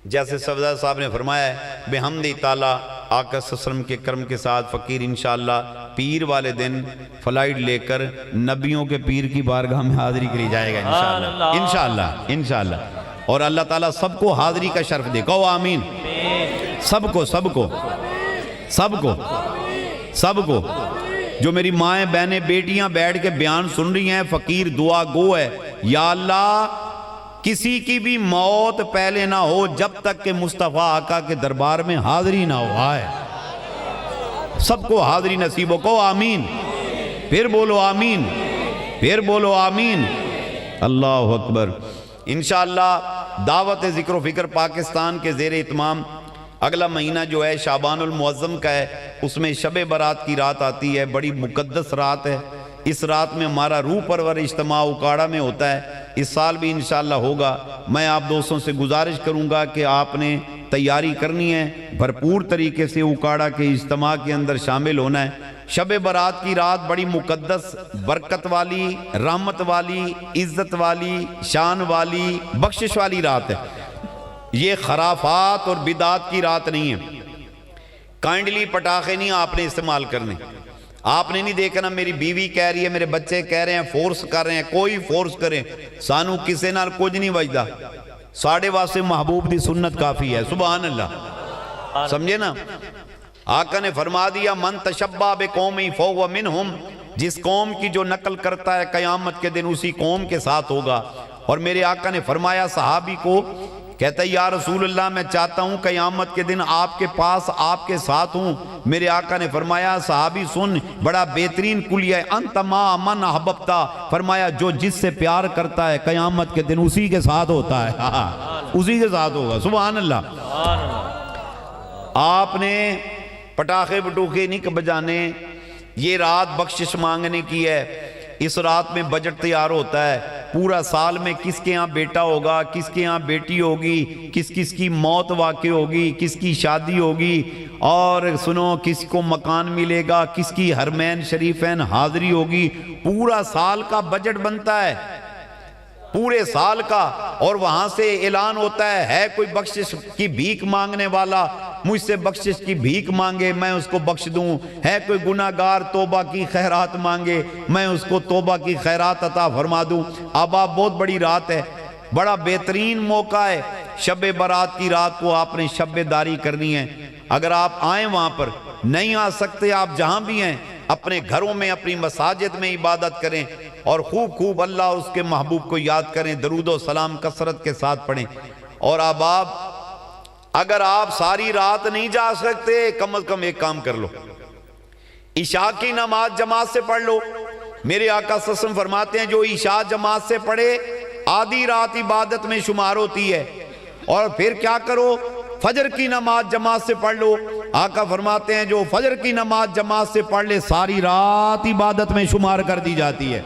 جیسے صفدر صاحب نے فرمایا ہے، بے حمد تعالی آقا صلی اللہ علیہ وسلم کے کرم کے ساتھ فقیر انشاءاللہ پیر والے دن فلائٹ لے کر نبیوں کے پیر کی بارگاہ میں حاضری کے لیے جائے گا انشاءاللہ انشاءاللہ انشاءاللہ۔ اور اللہ تعالیٰ سب کو حاضری کا شرف دے، کہو آمین۔ سب کو سب کو سب کو سب کو، جو میری مائیں بہنیں بیٹیاں بیٹھ کے بیان سن رہی ہیں، فقیر دعا گو ہے، یا اللہ کسی کی بھی موت پہلے نہ ہو جب تک کہ مصطفیٰ آقا کے دربار میں حاضری نہ ہو آئے۔ سب کو حاضری نصیب ہو، کہو آمین، پھر بولو آمین، پھر بولو آمین۔ اللہ اکبر۔ انشاءاللہ دعوت ذکر و فکر پاکستان کے زیر اہتمام اگلا مہینہ جو ہے شعبان المعظم کا ہے، اس میں شب برات کی رات آتی ہے، بڑی مقدس رات ہے۔ اس رات میں ہمارا روح پرور اجتماع اکاڑا میں ہوتا ہے، اس سال بھی انشاءاللہ ہوگا۔ میں آپ دوستوں سے گزارش کروں گا کہ آپ نے تیاری کرنی ہے، بھرپور طریقے سے اکاڑا کے اجتماع کے اندر شامل ہونا ہے۔ شب برات کی رات بڑی مقدس، برکت والی، رحمت والی، عزت والی، شان والی، بخشش والی رات ہے۔ یہ خرافات اور بدعات کی رات نہیں ہے۔ کائنڈلی پٹاخے نہیں آپ نے استعمال کرنے، آپ نے نہیں دیکھنا میری بیوی کہہ رہی ہے، میرے بچے کہہ رہے ہیں، فورس کر رہے ہیں، کوئی فورس کریں، سانو کسے نال کچھ نہیں بجدا، ساڑھے واسے محبوب دی سنت کافی ہے، سبحان اللہ، سمجھے نا۔ آقا نے فرما دیا من تشبہ بقومی فہو منہم، جس قوم کی جو نقل کرتا ہے قیامت کے دن اسی قوم کے ساتھ ہوگا۔ اور میرے آقا نے فرمایا صحابی کو، کہتا ہے یا رسول اللہ میں چاہتا ہوں قیامت کے دن آپ کے پاس آپ کے ساتھ ہوں۔ میرے آقا نے فرمایا صحابی سن، بڑا بہترین کلیہ ہے، انت ما من احببتا، فرمایا جو جس سے پیار کرتا ہے قیامت کے دن اسی کے ساتھ ہوتا ہے، اسی کے ساتھ ہوگا، سبحان اللہ۔ آپ نے پٹاخے بٹوخے نہیں بجانے، یہ رات بخشش مانگنے کی ہے. اس رات میں بجٹ تیار ہوتا ہے. پورا سال میں کس کے ہاں بیٹا ہوگا, کس کے ہاں بیٹی ہوگی, کس کس کی موت واقع ہوگی, کس کی شادی ہوگی, اور سنو کس کو مکان ملے گا, کس کی حرمین شریفین حاضری ہوگی. پورا سال کا بجٹ بنتا ہے, پورے سال کا. اور وہاں سے اعلان ہوتا ہے کوئی بخشش کی بھیک مانگنے والا, مجھ سے بخشش کی بھیک مانگے میں اس کو بخش دوں. ہے کوئی گناہگار توبہ کی خیرات مانگے میں اس کو توبہ کی خیرات عطا فرما دوں. اب آپ بہت بڑی رات ہے, بڑا بہترین موقع ہے. شب برات کی رات کو آپ نے شب داری کرنی ہے. اگر آپ آئیں وہاں پر, نہیں آ سکتے آپ جہاں بھی ہیں اپنے گھروں میں اپنی مساجد میں عبادت کریں اور خوب خوب اللہ اور اس کے محبوب کو یاد کریں, درود و سلام کثرت کے ساتھ پڑھیں. اور اب اگر آپ ساری رات نہیں جا سکتے کم از کم ایک کام کر لو, عشاء کی نماز جماعت سے پڑھ لو. میرے آقا صلی اللہ علیہ وسلم فرماتے ہیں جو عشاء جماعت سے پڑھے آدھی رات عبادت میں شمار ہوتی ہے. اور پھر کیا کرو, فجر کی نماز جماعت سے پڑھ لو. آقا فرماتے ہیں جو فجر کی نماز جماعت سے پڑھ لے ساری رات عبادت میں شمار کر دی جاتی ہے.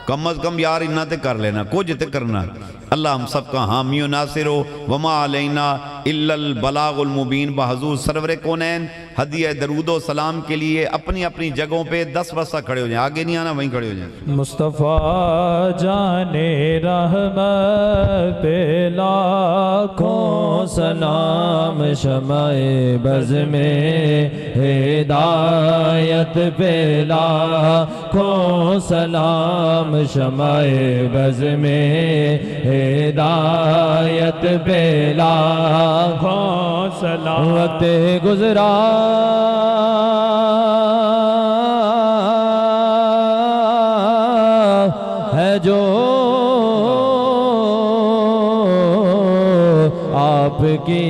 کم از کم یار انہاں تے کر لینا, کچھ تے کرنا. اللہ ہم سب کا حامی و ناصر ہو. وما علینا الا البلاغ المبین. بحضور سرور کونین ہدیہ درود و سلام کے لیے اپنی اپنی جگہوں پہ 10 بسہ کھڑے ہو جائیں, آگے نہیں آنا, وہیں کھڑے ہو جائیں. مصطفیٰ جان رحمت پہ لاکھوں سلام, شمع بز میں ہدایت پہ لاکھوں سلام, شمع بز میں ہدایت پہ لاکھوں سلام. وقت گزرا ہے جو آپ کی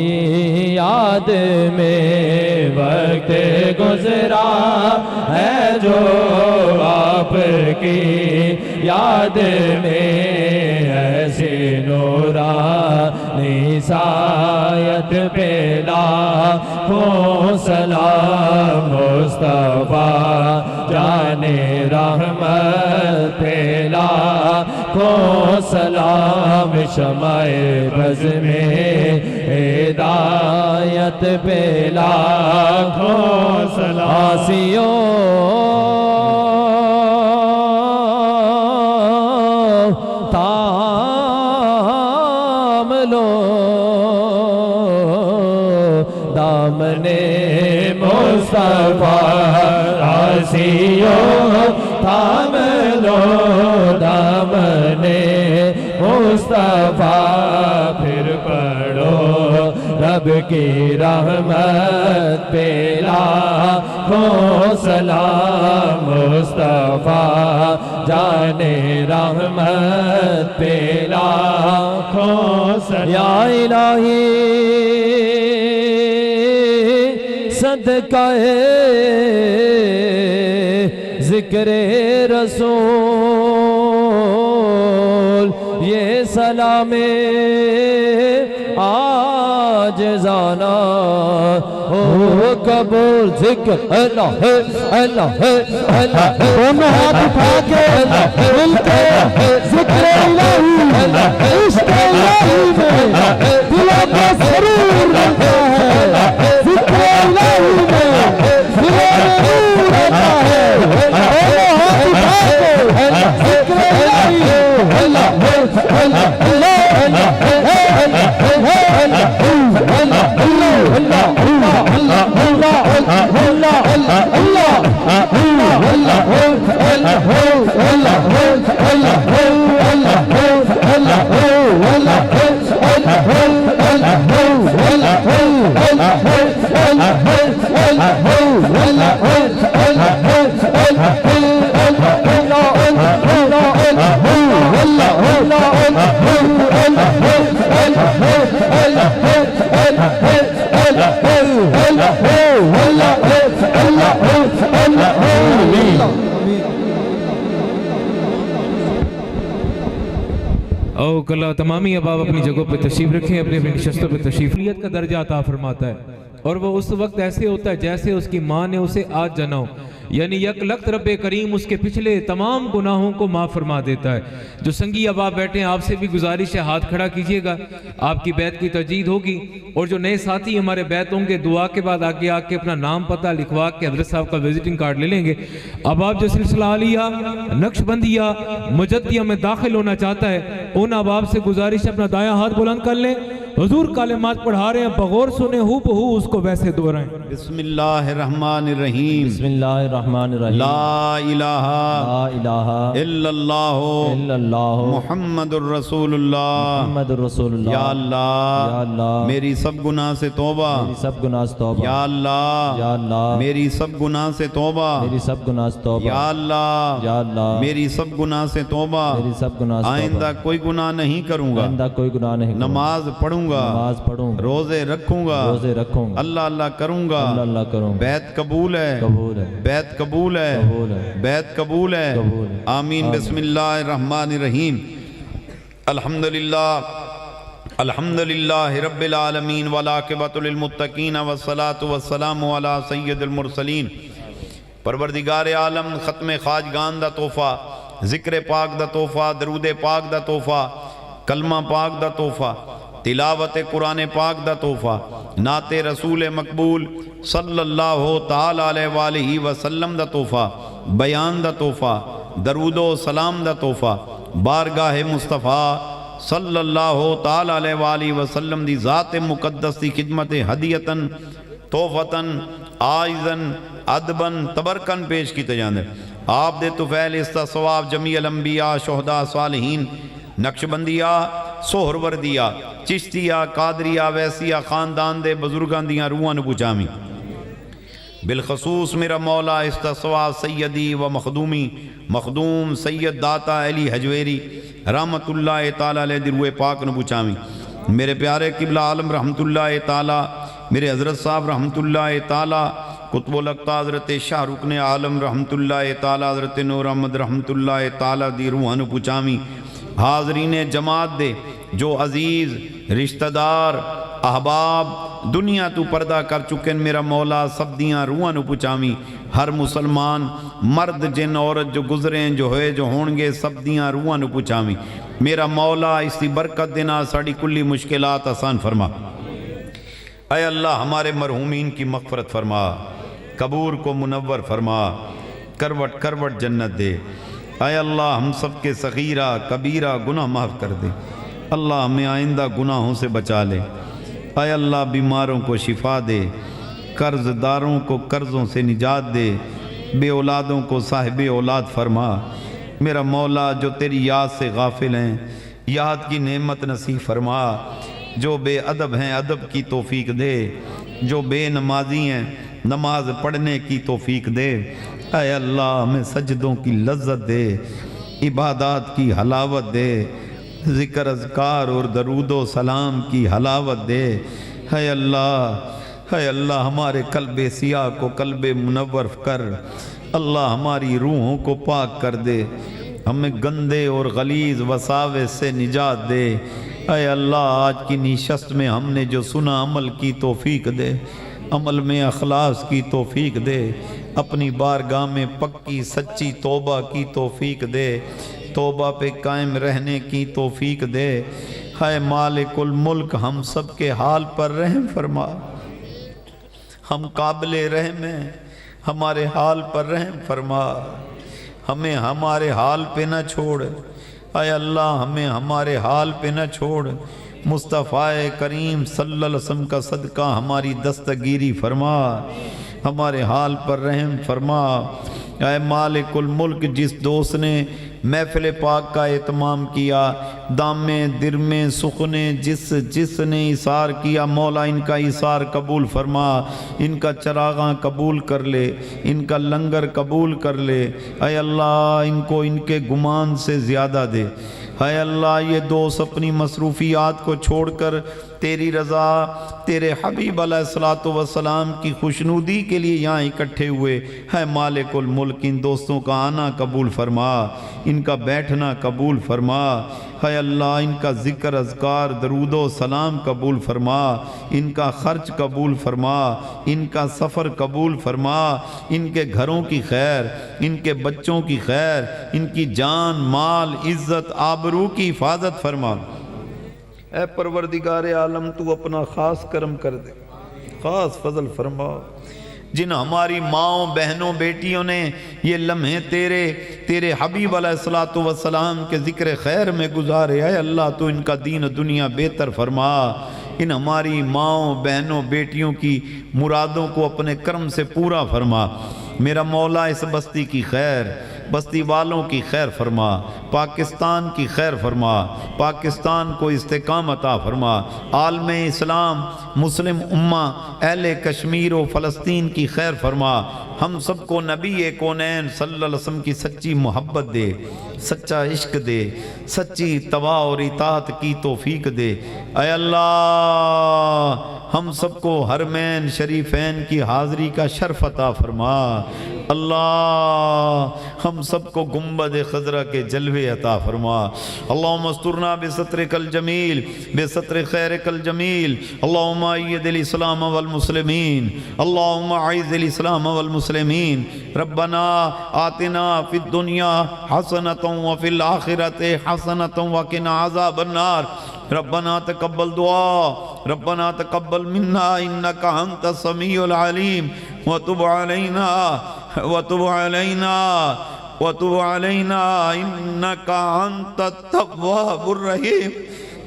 یاد میں, وقت گزرا ہے جو آپ کی یاد میں, ایسی نورانی سایت پہ لاکھوں سلام. مصطفیٰ جان رحمت پہ لاکھوں سلام, شمع بز میں ہدایت پہ لاکھوں سلام. آسیوں دامنے مصطفیٰ, آسیوں تھام لو دامنے مصطفیٰ. پھر پڑھو رب کی رحمت پہ لاکھوں سلام. مصطفیٰ جان رحمت پہ لاکھوں سلام. یا الہی صدقہ ذکر رسول, یہ سلام عاجزانہ ہو قبول. ذکر اللہ ہے, اللہ ہے, اللہ ہے. دونوں ہاتھ اٹھا کے مل کے ذکر الہی, عشق الہی میں دلوں میں سرور رہتا ہے. ذکر الہی میں دلوں میں نور رہتا ہے. دونوں ہاتھ اٹھا کے ذکر الہی, اللہ ہے, اللہ ہے, اللہ ہے, اللہ ہے, اللہ ہے, اوک اللہ تمامی اب آپ اپنی جگہوں پہ تشریف رکھیں, اپنی نشستوں پہ تشریف. لیت کا درجہ عطا فرماتا ہے. اور وہ اس وقت ایسے ہوتا ہے جیسے اس کی ماں نے اسے آج جنا ہو، یعنی یک لخت رب کریم اس کے پچھلے تمام گناہوں کو معاف فرما دیتا ہے۔ جو سنگی اب آپ بیٹھے ہیں، آپ سے بھی گزارش ہے، ہاتھ کھڑا کیجئے گا، آپ کی بیعت کی تجدید ہوگی، اور جو نئے ساتھی ہمارے بیعت ہوں گے دعا کے بعد آگے آ کے اپنا نام پتہ لکھوا کے حضرت صاحب کا وزٹنگ کارڈ لے لیں گے۔ اب آپ جو سلسلہ عالیہ، نقش بندیہ، مجدیہ میں داخل ہونا چاہتا ہے، ان اب آپ سے گزارش ہے اپنا دایاں ہاتھ بلند کر لیں، حضور کلمات پڑھا رہے ہیں، بغور سنے ہو بہو اس کو ویسے دہرائیں۔ بسم اللہ الرحمن الرحیم، بسم اللہ الرحمن الرحیم، لا الہ لا الہ الا اللہ الا اللہ محمد الرسول اللہ۔ محمد الرسول اللہ۔ یا اللہ، یا اللہ، میری سب گناہ سے توبہ۔ میری سب گناہ سے توبہ۔ یا اللہ، یا اللہ، میری سب گناہ سے توبہ۔ میری سب گناہ سے توبہ۔ یا اللہ، یا اللہ، میری سب گناہ سے توبہ۔ میری سب گناہ سے توبہ۔ آئندہ کوئی گناہ نہیں کروں گا، آئندہ کوئی گناہ نہیں کروں گا، نماز پڑھوں گا، نماز پڑھوں گا، روزے رکھوں گا، روزے رکھوں گا، اللہ اللہ کروں گا، اللہ اللہ کروں گا، بیعت قبول ہے، قبول ہے، بیعت قبول ہے، قبول ہے، بیعت قبول ہے، قبول ہے۔ آمین۔ بسم اللہ الرحمن الرحیم، الحمدللہ الحمدللہ رب العالمین والعاقبۃ للمتقین والصلاة والسلام علی سید المرسلین۔ پروردگار عالم، ختم خواجگان دا تحفہ، ذکر پاک دا تحفہ، درود پاک دا تحفہ، کلمہ پاک دا تحفہ، تلاوت قرآن پاک دا تحفہ، نعت رسول مقبول صلی اللہ تعالی علیہ وآلہ وسلم دا تحفہ، بیان دا تحفہ، درود و سلام دا تحفہ، بارگاہ مصطفیٰ صلی اللہ تعالی علیہ وآلہ وسلم دی ذات مقدس دی خدمت ہدیتاً تحفتاً آئزاً ادباً تبرکاً پیش کی تجاندے۔ آپ دے طفیل استصواب جمیع الانبیاء شہداء صالحین، نقشبندیہ سہروردیہ چشتیہ قادریہ ویسیہ خاندان دے بزرگان دیاں روحاں پچامی۔ بالخصوص میرا مولا استصوا سیدی و مخدومی مخدوم سید داتا علی حجویری رحمت اللہ تعالیٰ علیہ دی روح پاک نو پچامی۔ میرے پیارے قبلہ عالم رحمت اللہ تعالیٰ، میرے حضرت صاحب رحمت اللہ تعالیٰ، قطب الاقطاع حضرت شاہ رکن عالم رحمت اللہ تعالیٰ، حضرت نور احمد رحمت اللہ تعالیٰ دی روحاں نو پچامی۔ حاضرین جماعت دے جو عزیز رشتہ دار احباب دنیا تو پردہ کر چکن، میرا مولا سب دیاں روحاں نو پچامی۔ ہر مسلمان مرد جن عورت جو گزریں جو ہوئے جو ہونگے سب دیاں روحاں نو پچامی۔ میرا مولا اس کی برکت دینا ساڑی کلی مشکلات آسان فرما۔ اے اللہ ہمارے مرحومین کی مغفرت فرما، قبور کو منور فرما، کروٹ کروٹ جنت دے۔ اے اللہ ہم سب کے صغیرہ کبیرہ گناہ معاف کر دے، اللہ ہمیں آئندہ گناہوں سے بچا لے۔ اے اللہ بیماروں کو شفا دے، قرض داروں کو قرضوں سے نجات دے، بے اولادوں کو صاحب اولاد فرما۔ میرا مولا جو تیری یاد سے غافل ہیں یاد کی نعمت نصیب فرما، جو بے ادب ہیں ادب کی توفیق دے، جو بے نمازی ہیں نماز پڑھنے کی توفیق دے۔ اے اللہ ہمیں سجدوں کی لذت دے، عبادات کی حلاوت دے، ذکر اذکار اور درود و سلام کی حلاوت دے۔ اے اللہ ہمارے قلب سیاہ کو قلب منور کر، اللہ ہماری روحوں کو پاک کر دے، ہمیں گندے اور غلیظ وساوس سے نجات دے۔ اے اللہ آج کی نشست میں ہم نے جو سنا عمل کی توفیق دے، عمل میں اخلاص کی توفیق دے، اپنی بارگاہ میں پکی سچی توبہ کی توفیق دے، توبہ پہ قائم رہنے کی توفیق دے۔ اے مالک الملک ہم سب کے حال پر رحم فرما، ہم قابل رحم ہیں، ہمارے حال پر رحم فرما، ہمیں ہمارے حال پہ نہ چھوڑ۔ اے اللہ ہمیں ہمارے حال پہ نہ چھوڑ، مصطفیٰ کریم صلی اللہ علیہ وسلم کا صدقہ ہماری دستگیری فرما، ہمارے حال پر رحم فرما۔ اے مالک الملک جس دوست نے محفل پاک کا اہتمام کیا، دامیں درمیں سخنے جس نے اثار کیا، مولا ان کا اثار قبول فرما، ان کا چراغاں قبول کر لے، ان کا لنگر قبول کر لے۔ اے اللہ ان کو ان کے گمان سے زیادہ دے۔ اے اللہ یہ دوست اپنی مصروفیات کو چھوڑ کر تیری رضا، تیرے حبیب علیہ الصلوۃ والسلام کی خوشنودی کے لیے یہاں اکٹھے ہوئے ہے مالک الملک، ان دوستوں کا آنا قبول فرما، ان کا بیٹھنا قبول فرما، ہے اللہ ان کا ذکر اذکار درود و سلام قبول فرما، ان کا خرچ قبول فرما، ان کا سفر قبول فرما، ان کے گھروں کی خیر، ان کے بچوں کی خیر، ان کی جان مال عزت آبرو کی حفاظت فرما۔ اے پروردگار عالم تو اپنا خاص کرم کر دے، خاص فضل فرما۔ جن ہماری ماؤں بہنوں بیٹیوں نے یہ لمحے تیرے حبیب علیہ الصلوۃ والسلام کے ذکر خیر میں گزارے، اے اللہ تو ان کا دین و دنیا بہتر فرما، ان ہماری ماؤں بہنوں بیٹیوں کی مرادوں کو اپنے کرم سے پورا فرما۔ میرا مولا اس بستی کی خیر، بستی والوں کی خیر فرما، پاکستان کی خیر فرما، پاکستان کو استقامت عطا فرما، عالم اسلام مسلم امہ اہل کشمیر و فلسطین کی خیر فرما، ہم سب کو نبی کونین صلی اللہ علیہ وسلم کی سچی محبت دے، سچا عشق دے، سچی اتباع اور اطاعت کی توفیق دے۔ اے اللہ ہم سب کو حرمین شریفین کی حاضری کا شرف عطا فرما، اللہ ہم سب کو گنبد خضرا کے جلوے عطا فرما۔ اللہم استرنا بسترک الجمیل بستر خیرک الجمیل، اللہم اید الاسلام والمسلمین، اللہم اعز الاسلام والمسلمین، ربنا آتنا فی الدنیا حسنۃ وفی الآخرۃ حسنۃ وقنا عذاب النار، ربنا تقبل دعا، ربنا تقبل منا انک انت السمیع العلیم، وتب علینا وتب علینا وتب علینا انک انت التواب الرحیم،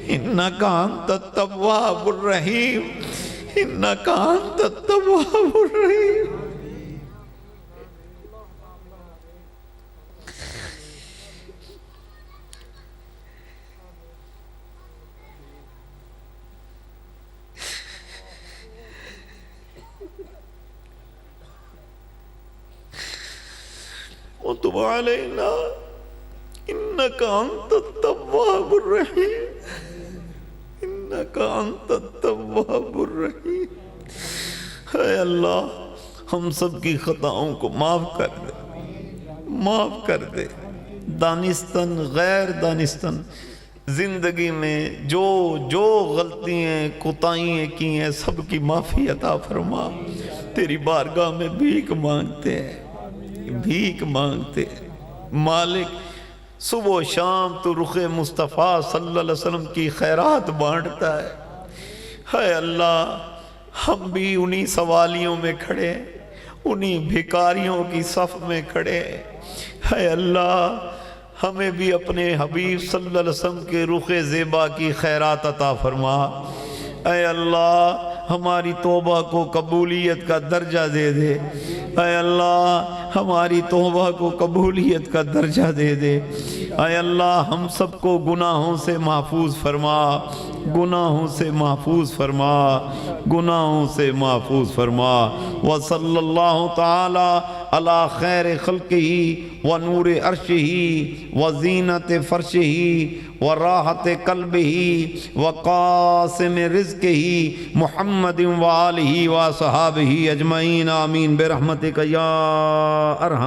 انک انت التواب الرحیم، انک انت التواب الرحیم۔ وتب علینا انک انت التواب الرحیم، انک انت التواب الرحیم۔ اے اللہ ہم سب کی خطاؤں کو معاف کر دے، معاف کر دے، دانستاً غیر دانستاً زندگی میں جو غلطیاں کوتاہیاں کی ہیں سب کی معافی عطا فرما۔ تیری بارگاہ میں بھیک مانگتے ہیں، بھیک مانگتے ہیں مالک، صبح و شام تو رخ مصطفیٰ صلی اللہ علیہ وسلم کی خیرات بانٹتا ہے۔ اے اللہ ہم بھی انہی سوالیوں میں کھڑے ہیں، انہی بھکاریوں کی صف میں کھڑے ہیں۔ اے اللہ ہمیں بھی اپنے حبیب صلی اللہ علیہ وسلم کے رخ زیبا کی خیرات عطا فرما۔ اے اللہ ہماری توبہ کو قبولیت کا درجہ دے دے، اے اللہ ہماری توبہ کو قبولیت کا درجہ دے دے، اے اللہ ہم سب کو گناہوں سے محفوظ فرما، گناہوں سے محفوظ فرما، گناہوں سے محفوظ فرما۔ وصلی اللہ تعالی علی خیر خلقہ ونور عرشہ وزینت فرشہ وراحت قلبہ وقاسم رزقہ محمد وآلہ وصحابہ اجمعین، آمین برحمتک یا ارحم